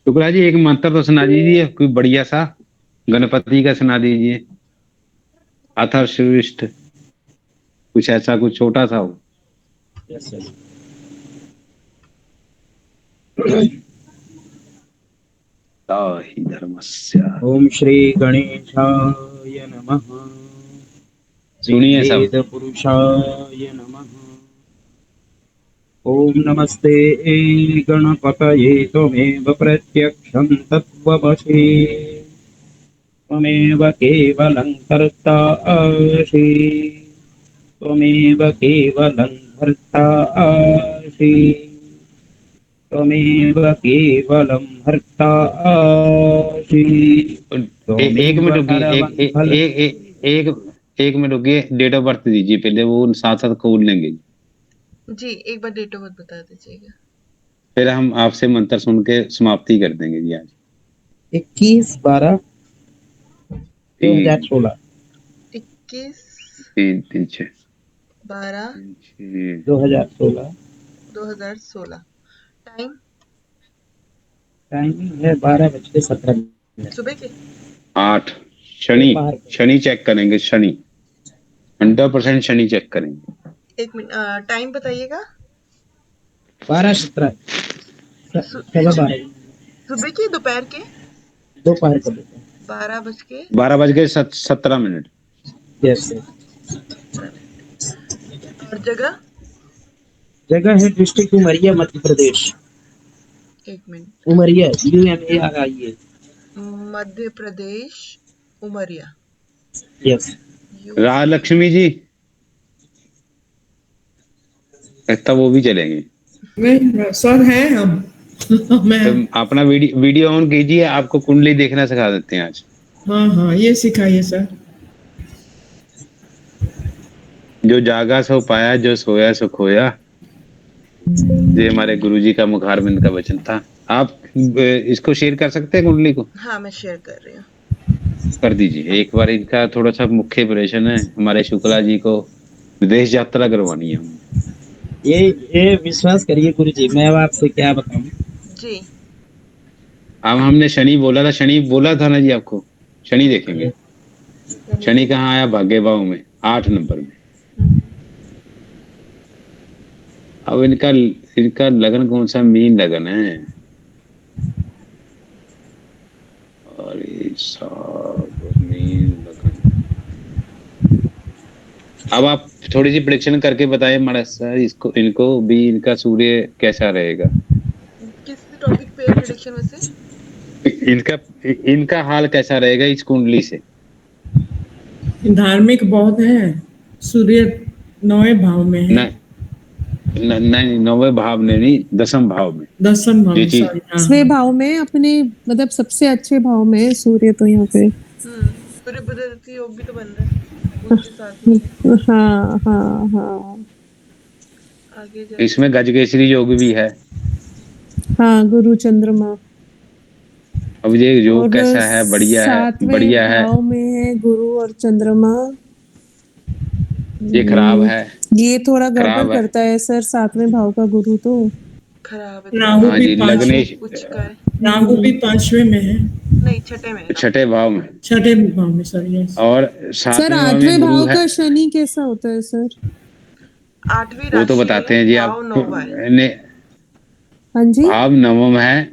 शुक्ला जी, एक मंत्र तो सुना दीजिए, कोई बढ़िया सा, गणपति का सुना दीजिए, अथर्वशीष्ट, कुछ ऐसा कुछ छोटा सा हो। Yes yes. ताहि धर्मस्य। ओम श्री गणेशाय नमः। श्री सुनिए सब। वेद पुरुषाय नमः। ओम नमस्ते गणपतये त्वमेव प्रत्यक्षं तत्त्वमसि। त्वमेव केवलं कर्तासि त्वमेव केवलं भर्तासि त्वमेव केवलं भर्तासि एक मिनट त्वमेव रुकिए, हरवं फल एक मिनट रुकिए, डेट ऑफ बर्थ दीजिए पहले, वो साथ साथ खोल लेंगे, जी एक बार डेट ऑफ बर्थ बता दीजिएगा। फिर हम आपसे मंत्र सुन के समाप्ति कर देंगे जी आज। 21/12/2016 21 तीन तीन छः 12 छः 2016 2016। टाइम टाइमिंग है 12:17 सुबह के 8। शनि, दोपहर को। शनि चेक करेंगे, शनि 100% शनि चेक करेंगे। एक मिनट टाइम बताइएगा। 12:17 सु- 12:15 सुबह के दोपहर के दोपहर को 12:17। 12:17। यस और जगह जगह है डिस्ट्रिक्ट उमरिया मध्य प्रदेश। एक minute, Umaria UMARIA। Madhya Pradesh Umaria. Yes Rajalakshmi जी तब वो भी चलेंगे। नहीं सर है हम मैं तो अपना वीडियो ऑन कीजिए, आपको कुंडली देखना सिखा देते हैं आज। हाँ ये सिखाइए सर। जो जागा सो पाया, जो सोया सो खोया, ये हमारे गुरुजी का मुखारबिंद का वचन था। आप इसको शेयर कर सकते हैं कुंडली को? हाँ मैं शेयर कर रही हूँ। कर दीजिए एक बार। इनका थोड़ा सा मुख्य ऑपरेशन है, हमारे शुक्ला जी को विदेश यात्रा करवानी है। ये विश्वास करिए गुरुजी, मैं अब आपसे क्या बताऊं। जी अब हमने शनि बोला था, शनि बोला था ना जी आपको। शनि देखेंगे, शनि कहाँ आया? भाग्य भाव में 8 नंबर में। अब इनका लगन कौन सा? मीन लगन है। अरे साहब मीन लगन। अब आप थोड़ी सी प्रेडिक्शन करके बताएं महाराज सर, इसको इनको भी, इनका सूर्य कैसा रहेगा? किस टॉपिक पे प्रेडिक्शन वैसे? इनका हाल कैसा रहेगा इस कुंडली से? धार्मिक बहुत है। सूर्य 9वें भाव में है। नहीं 9वें भाव में नहीं, 10वें भाव में। 10वें भाव जी में, जी। सॉरी। 10वें भाव में, अपने मतलब सबसे अच्छे भाव में है सूर्य तो यहाँ पे। सूर्य बदलती योग भी तो बन रहा है उसके साथ में। हाँ हाँ हाँ आगे इसमें गजकेसरी योग भी है। हाँ गुरु चंद्रमा। अब ये योग और कैसा है? बढ़िया है, 7वें बढ़िया है। भाव में है गुरु और चंद्रमा। ये खराब है, ये थोड़ा गड़बड़ खराब है। करता है सर, 7वें भाव का गुरु तो खराब है। राहु हाँ भी जी, 5 लग्नेश कुछ का है। राहु भी 5वें में है। नहीं छठे में है। छठे भाव में। 6ठे भाव में सर। यस और सर 7वें भाव 8वें में गुरु भाव है। का शनि कैसा होता है सर? 8वीं वो तो राशि बताते है, हैं जी भाव आप। 9 है। हाँ जी भाव 9 है,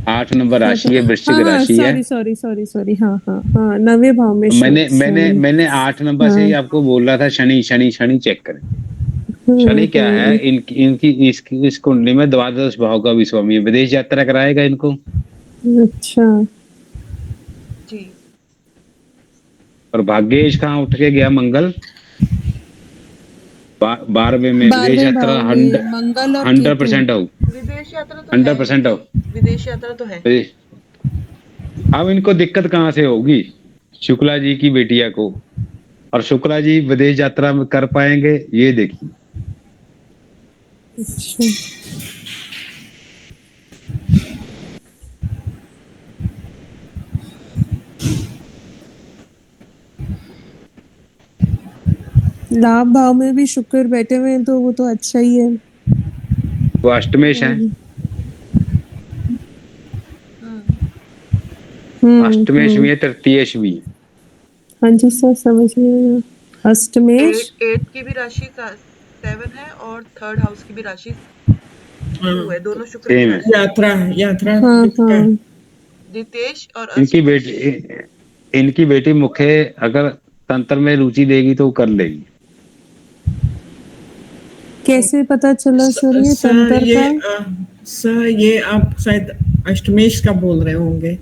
8 नंबर राशि है, वृश्चिक हाँ हाँ राशि है। सॉरी हाँ हाँ हाँ 9वें भाव में मैंने 8 नंबर से ही आपको बोल रहा था शनि शनि शनि चेक करें। शनि क्या है? इनकी इस कुंडली में द्वादश भाव का भी स्वामी है, विदेश यात्रा कराएगा इनको। अच्छा जी और भाग्येश कहाँ उठ के गया? मंगल 12वें में। विदेश 12वें यात्रा भाव में मंगल और 100% हो, विदेश यात्रा तो है 100% हो। विदेश यात्रा तो है। अब इनको दिक्कत कहाँ से होगी? शुक्ला जी की बेटिया को। और शुक्ला जी विदेश यात्रा में कर पाएंगे? ये देखिए। अच्छा लाभ भाव में भी शुक्र बैठे हुए हैं तो वो तो अच्छा ही है। वो अष्टमेश है। अष्टमेश भी है, तृतीयेश भी है। हाँ जी सर समझ गए। अष्टमेश 8 की भी राशि 7 है और 3rd हाउस की भी राशि 2 है। दोनों शुक्र की सेम है। राशि। यात्रा हाँ किसका है? हाँ द्वितेश और इनकी बेटी मुख्य अगर तंत्र में रुचि देगी तो वो कर लेगी। कैसे पता चला सर ये तंत्र का? सर ये आप शायद अष्टमेश का बोल रहे होंगे।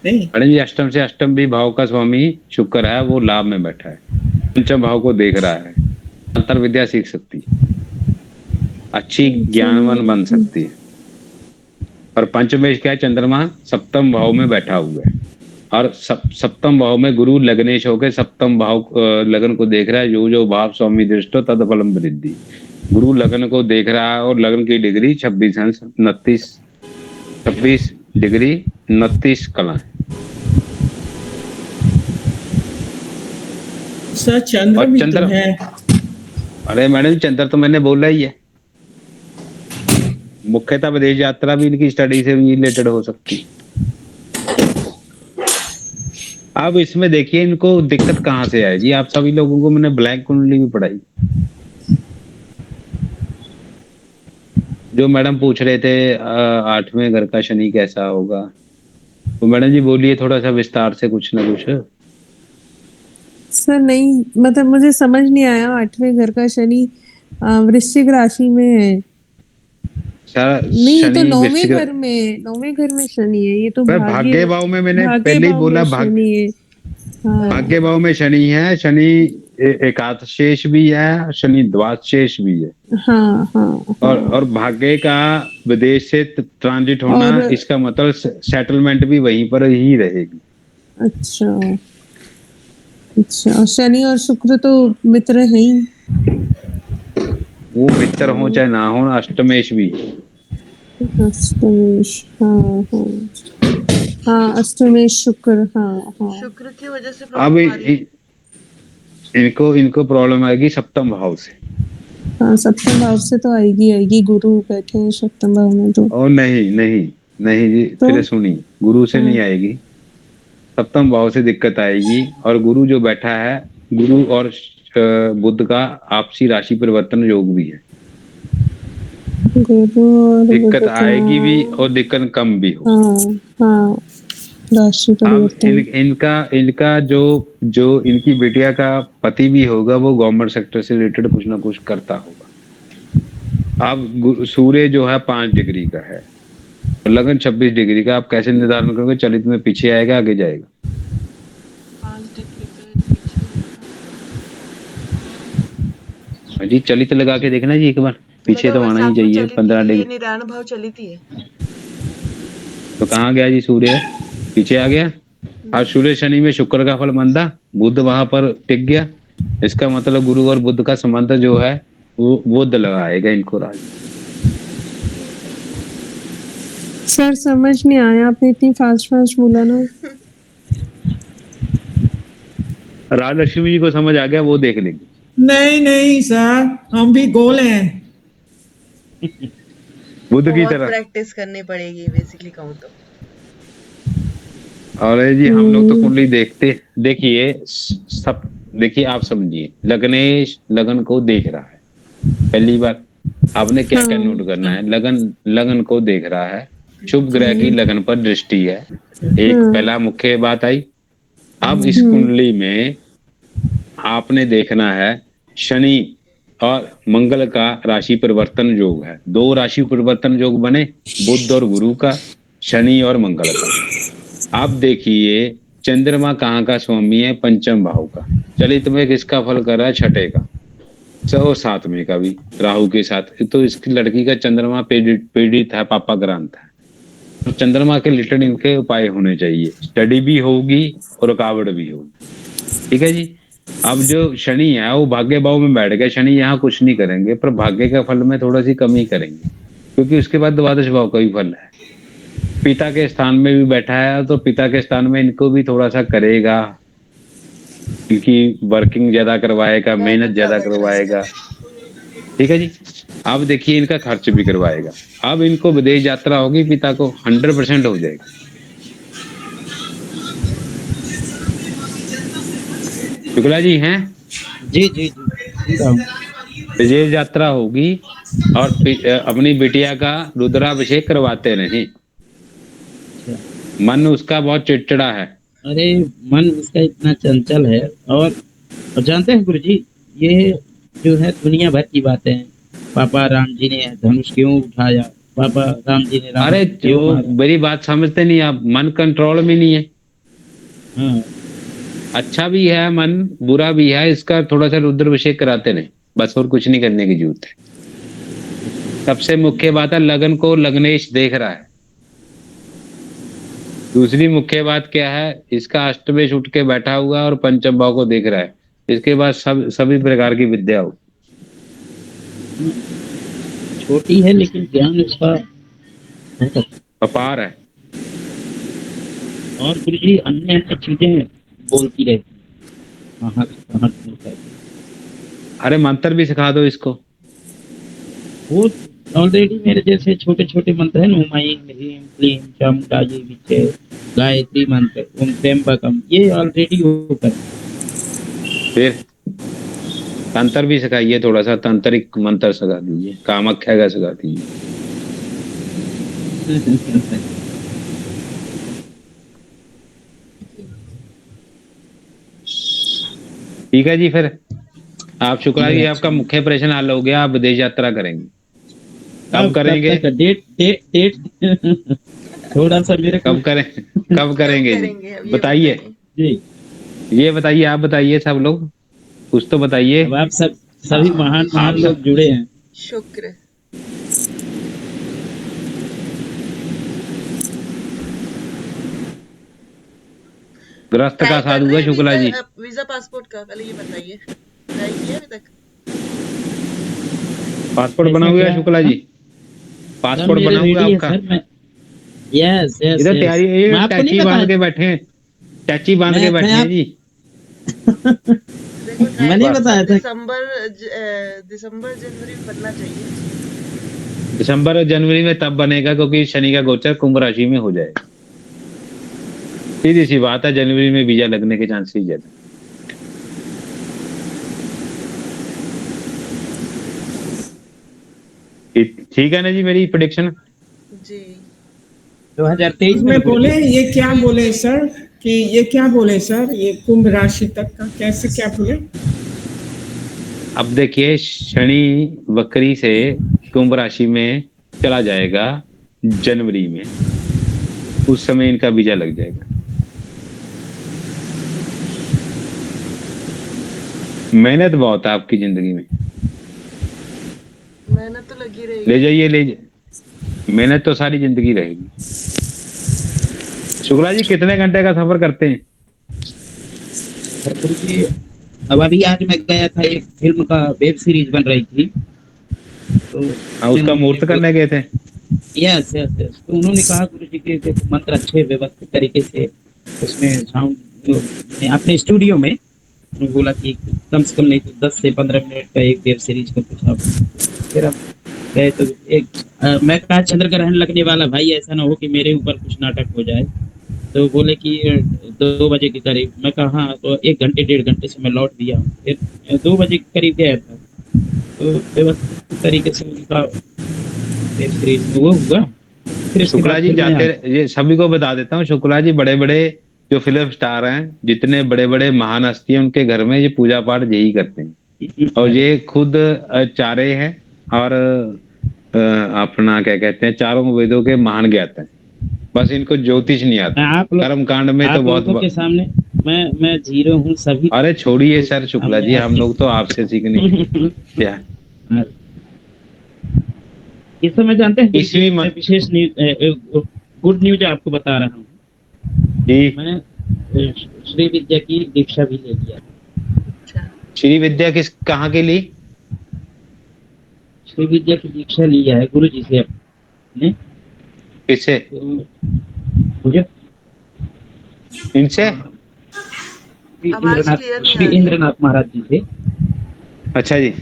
नहीं मैडम जी अष्टम से अष्टम भी भाव का स्वामी शुक्र है, वो लाभ में बैठा है, पंचम भाव को देख रहा है, अंतर विद्या सीख सकती है, अच्छी ज्ञानवान बन सकती है। और पंचमेश क्या है, चंद्रमा सप्तम भाव में बैठा हुआ है और सप्तम भाव में गुरु लग्नेश होकर सप्तम भाव लगन को देख रहा है। जो जो भाव स्वामी दृष्टो तद फलम वृद्धि, गुरु लगन को देख रहा है और लगन की डिग्री 26 डिग्री 29 कला है। सर चंद्र और भी चंद्र, तो है। अरे मैडम चंद्र तो मैंने बोला ही है, मुख्यतः विदेश यात्रा भी इनकी स्टडी से रिलेटेड हो सकती है। अब इसमें देखिए इनको दिक्कत कहाँ से आएगी। आप सभी लोगों को मैंने ब्लैंक कुंडली भी पढ़ाई, जो मैडम पूछ रहे थे 8वें घर का शनि कैसा होगा, तो मैडम जी बोलिए थोड़ा सा विस्तार से कुछ ना कुछ। सर नहीं, मतलब मुझे समझ नहीं आया। 8वें घर का शनि वृश्चिक राशि में है। नहीं, ये तो 9वें घर में शनि है। ये तो भाग्य भाव में, मैंने भाग्य पहले ही भाव बोला में शनि है। हाँ, भाग्य भाव में शनि है। शनि एकादशेष भी है, शनि द्वादशेष भी है। हाँ, हाँ, और भाग्य का विदेश से ट्रांजिट होना, और इसका मतलब सेटलमेंट भी वहीं पर ही रहेगी। अच्छा अच्छा, और शनि और शुक्र तो मित्र हैं ही। वो मित्र हो चाहे ना हो, अष्टमेश भी है। अष्टमेश, हाँ हाँ हाँ, अष्टमेश शुक्र, हाँ हाँ। शुक्र की वजह से अब प्रॉब्लम आ रही है। इनको प्रॉब्लम आएगी सप्तम भाव से। हाँ, सप्तम भाव से तो आएगी। गुरु बैठे हैं सप्तम भाव में तो। और नहीं जी, तो फिर सुनिए, गुरु से नहीं आएगी, सप्तम भाव से दिक्कत आएगी। और गुरु जो बैठा है, गुरु और बुध का आपसी राशि परिवर्तन योग भी है। गुरु और दिक्कत आएगी भी और दिक्कत कम भी हो। हाँ हाँ, राशि अब परिवर्तन। इनका जो इनकी बेटिया का पति भी होगा, वो गवर्नमेंट सेक्टर से रिलेटेड कुछ ना कुछ करता होगा। अब सूर्य जो है 5 डिग्री का है, लगन 26 डिग्री का। आप कैसे निर्धारण करोगे चलित में पीछे आएगा आगे जाएगा? 5 डिग्री पे पीछे जी चलित लगा के देखना जी एक बार, पीछे तो आना ही चाहिए 15 डिग्री। निरान भाव चली थी है। तो कहाँ गया जी सूर्य? पीछे आ गया। आज सूर्य शनि में शुक्र का फल मंदा, बुध वहां पर टिक गया। इसका मतलब गुरु और बुध का संबंध जो है वो बुध लगाएगा इनको राज। सर समझ नहीं आया, आपने इतनी फास्ट बोला ना। राजलक्ष्मी जी को समझ आ गया, वो देख लेंगे। नहीं सर, हम भी गोल हैं। बुध की बहुत तरह प्रैक्टिस करनी पड़ेगी बेसिकली कहूँ तो। और जी हम लोग तो कुंडली देखिए सब, देखिए आप समझिए, लग्नेश लगन को देख रहा है। पहली बार आपने क्या क्या नोट करना है, लगन को देख रहा है, शुभ ग्रह की लगन पर दृष्टि है, एक पहला मुख्य बात आई। अब इस कुंडली में आपने देखना है शनि और मंगल का राशि परिवर्तन योग है। 2 राशि परिवर्तन योग बने, बुध और गुरु का, शनि और मंगल का। आप देखिए चंद्रमा कहाँ का स्वामी है? पंचम भाव का। चलित में किसका फल कर रहा है? छठे का। 7वें का भी राहु के साथ। तो इसकी लड़की का चंद्रमा पीड़ित है, पापा ग्रांत है। तो चंद्रमा के रिलेटेड इनके उपाय होने चाहिए, स्टडी भी होगी और रुकावट भी होगी। ठीक है जी। अब जो शनि है वो भाग्य भाव में बैठ गया। शनि यहाँ कुछ नहीं करेंगे, पर भाग्य का फल में थोड़ा सी कमी करेंगे, क्योंकि उसके बाद द्वादश भाव का भी फल है। पिता के स्थान में भी बैठा है, तो पिता के स्थान में इनको भी थोड़ा सा करेगा, क्योंकि वर्किंग ज्यादा करवाएगा, मेहनत ज्यादा करवाएगा। ठीक है जी। अब देखिए इनका खर्च भी करवाएगा। अब इनको विदेश यात्रा होगी, पिता को 100% हो जाएगा। शुक्ला जी हैं? जी जी जी, विदेश यात्रा होगी और अपनी बिटिया का रुद्राभिषेक करवाते रहे। मन उसका बहुत चिड़चिड़ा है। अरे मन उसका इतना चंचल है। और जानते हैं गुरुजी, ये जो है दुनिया भर की बातें हैं। पापा राम जी ने धनुष क्यों उठाया, पापा राम जी ने रावण अरे को क्यों जो मारा। मेरी बात समझते नहीं आप, मन कंट्रोल में नहीं है। हाँ अच्छा भी है मन, बुरा भी है, इसका थोड़ा सा रुद्राभिषेक कराते रहे, बस और कुछ नहीं करने की जरूरत है। सबसे मुख्य बात है लगन को लग्नेश देख रहा है। दूसरी मुख्य बात क्या है, इसका अष्टमेश उठ के बैठा हुआ है और पंचम भाव को देख रहा है। इसके बाद सब सभी प्रकार की विद्या हो। छोटी है लेकिन ज्ञान उसका बहुत अच्छा। अपार है। और गुरु जी अन्य अन्य चीजें बोलती रहती हैं। कहाँ कहाँ बोलता है। अरे मंत्र भी सिखा दो इसको। वो ऑलरेडी मेरे जैसे छोटे छोटे मंत्र है, ओम ऐं ह्रीं क्लीं चामुंडायै विचे गायत्री मंत्र, ओम त्र्यंबकम, ये ऑलरेडी वो कर। फिर तंत्र भी सिखाइए, थोड़ा सा तंत्रिक मंत्र सिखा दीजिए, कामाख्या का सिखा दीजिए। ठीक है जी। फिर आप शुक्ला जी, आपका मुख्य प्रश्न हल हो गया, आप विदेश यात्रा करेंगे। कब करेंगे? डेट डेट डेट थोड़ा सा मेरे को कब करें, कब करेंगे जी? करेंगे अब ये बताइए बताइए। जी। ये बताइए, आप बताइए, सब लोग कुछ तो बताइए। अब आप सब सभी महान महान आप लोग सब जुड़े हैं। शुक्र। ग्रस्त का साथ हुआ शुक्ला जी। वीजा पासपोर्ट का पहले ये बताइए, ट्राई किया अभी तक? पासपोर्ट ऐसा बना हुआ क्या? है शुक्ला जी? सब पासपोर्ट मेरे बना हुआ है रेडी है आपका? सर। मैं यस यस इधर यस तैयारी, मैं ये आपको नहीं टैची बांध के बताया। बैठे हैं, टैची बांध के मैं बैठे हैं आप जी। देखो मैं नहीं बताया था। दिसंबर जनवरी में बनना चाहिए। दिसंबर और जनवरी में तब बनेगा क्योंकि शनि का गोचर कुंभ राशि में हो जाएगा। सीधी सी बात है, जनवरी में वीजा लगने के चांसेस ज्यादा। ठीक है ना जी, मेरी प्रेडिक्शन। जी 2023 में मैं बोले ये क्या बोले सर, कि ये क्या बोले सर, ये कुंभ राशि तक का कैसे क्या बोले? अब देखिए, शनि वक्री से कुंभ राशि में चला जाएगा जनवरी में, उस समय इनका वीजा लग जाएगा। मेहनत बहुत है आपकी जिंदगी में, मेहनत तो लगी रहेगी। ले जाइए ले जाइए, मेहनत तो सारी जिंदगी रहेगी। शुक्ला जी कितने घंटे का सफर करते हैं? अब अभी आज मैं गया था, एक फिल्म का वेब सीरीज बन रही थी, तो उसका मुहूर्त करने गए थे? Yes yes yes. तो उन्होंने कहा गुरु जी के देखो मंत्र अच्छे व्यवस्थित तरीके से उसमें साउंड अपने स्टूडियो में, उन्होंने बोला कि कम से कम नहीं तो 10 से 15 मिनट का एक वेब सीरीज का कुछ आप। फिर अब गए तो मैं कहा चंद्र ग्रहण लगने वाला भाई, ऐसा ना हो कि मेरे ऊपर कुछ नाटक हो जाए। तो बोले कि 2 बजे के करीब। मैं कहा हाँ, तो 1 घंटे 1.5 घंटे से मैं लौट दिया हूँ। फिर 2 बजे के करीब गया था, तो व्यवस्थित तरीके से उनका वेब सीरीज वो हुआ। फिर इसके शुक्ला बाद जी फिर मैं जाते, ये सभी को बता देता हूँ, शुक्ला जी बड़े बड़े जो फिल्म स्टार हैं, जितने बड़े बड़े महान हस्ती हैं, उनके घर में ये पूजा पाठ यही करते हैं। और ये खुद चारे हैं और अपना क्या कहते हैं, चारों वेदों के महान ज्ञाता हैं। बस इनको ज्योतिष नहीं आता। कर्म कांड में तो बहुत लोगों के सामने मैं जीरो हूँ सभी। अरे छोड़िए सर शुक्ला जी, हम लोग तो आपसे सीखने क्या। इस समय जानते हैं इसवी मैं विशेष गुड न्यूज आपको बता रहा हूँ जी। मैंने श्री विद्या की दीक्षा भी ले लिया। श्री विद्या किस कहाँ के लिए? श्री विद्या की दीक्षा लिया है गुरु जी से अपने। किससे? मुझे इनसे? श्री इंद्रनाथ महाराज जी से। अच्छा जी।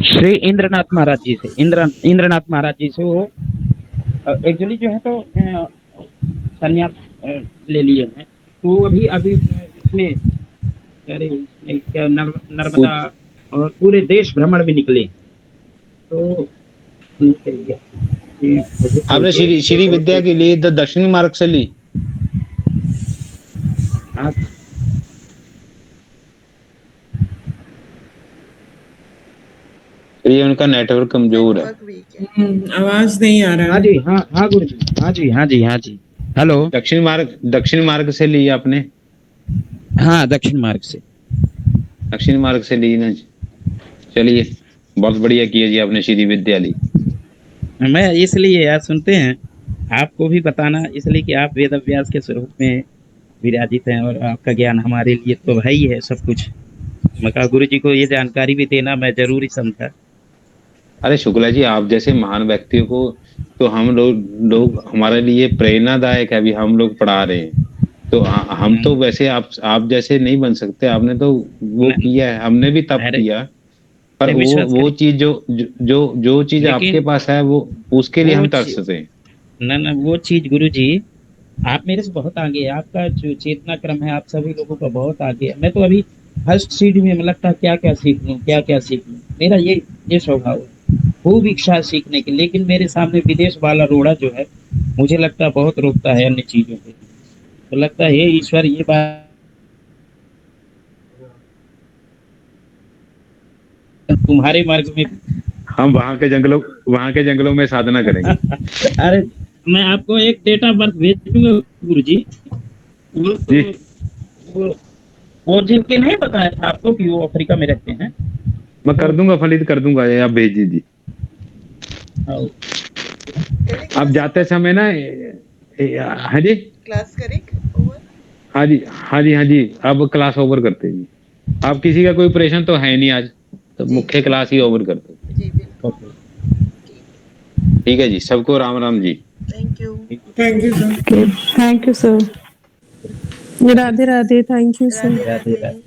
श्री इंद्रनाथ महाराज जी से, इंद्रनाथ महाराज जी से वो एक्चुअली जो है तो संन्यास ले लिए हैं। तो अभी अभी इसमें क्या नर्मदा और पूरे देश भ्रमण भी निकले। तो आपने श्री विद्या के लिए दक्षिणी मार्ग से ली? ये उनका नेटवर्क कमजोर है। नेटवर्क वीक है। आवाज नहीं आ रहा हाँ है। जी, हाँ हाँ गुरु जी, हाँ जी, हाँ जी, हाँ जी। हेलो। दक्षिण मार्ग से ली आपने? हाँ, दक्षिण मार्ग से। दक्षिण मार्ग से ली ना। चलिए, बहुत बढ़िया किया जी आपने श्री विद्या ली। मैं इसलिए यार सुनते हैं, आपको भी बताना इसलिए कि आप वेद व्यास के स्वरूप में विराजित हैं और आपका ज्ञान हमारे लिए तो है ही है सब कुछ। मैं कहा गुरु जी को ये जानकारी भी देना मैं जरूरी समझा। अरे शुक्ला जी, आप जैसे महान व्यक्तियों को तो हम लोग हमारे लिए प्रेरणादायक है। अभी हम लोग पढ़ा रहे हैं तो हम तो वैसे आप जैसे नहीं बन सकते। आपने तो वो किया है, हमने भी तप अरे किया। पर विश्वास वो करें, चीज जो चीज आपके लेकिन पास है वो उसके लिए वो हम तरसते हैं। ना वो चीज गुरु जी, आप मेरे से बहुत आगे है। आपका जो चेतना क्रम है आप सभी लोगों का बहुत आगे है। मैं तो अभी फर्स्ट सीढ़ी में लगता है क्या क्या सीख लूं, क्या क्या सीख लूं। मेरा ये स्वभाव है, खूब इच्छा है सीखने की, लेकिन मेरे सामने विदेश वाला रोड़ा जो है मुझे लगता है बहुत रोकता है अन्य चीजों पे। तो लगता है हे ईश्वर ये बात तुम्हारे मार्ग में। हम वहां के जंगलों में साधना करेंगे। अरे मैं आपको एक डेट ऑफ बर्थ भेज दूंगा गुरु जी। वो जी, वो वो जिनके नहीं बताया था आपको कि वो अफ्रीका में रहते हैं। मैं कर दूंगा, फलित कर दूंगा, ये आप भेज दीजिए। और आप जाते समय ना हाँ जी, क्लास करें ओवर। हाँ जी, हाँ जी, हाँ जी, अब क्लास ओवर करते हैं जी। आप किसी का कोई ऑपरेशन तो है नहीं आज, तो जी मुख्य क्लास ही ओवर करते हैं। जी बिल्कुल। ठीक है जी, सबको Ram Ram ji. Thank you. Thank you sir. Okay, thank you sir. Radhe Radhe, thank you sir. Radhe Radhe Radhe.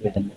Radhe.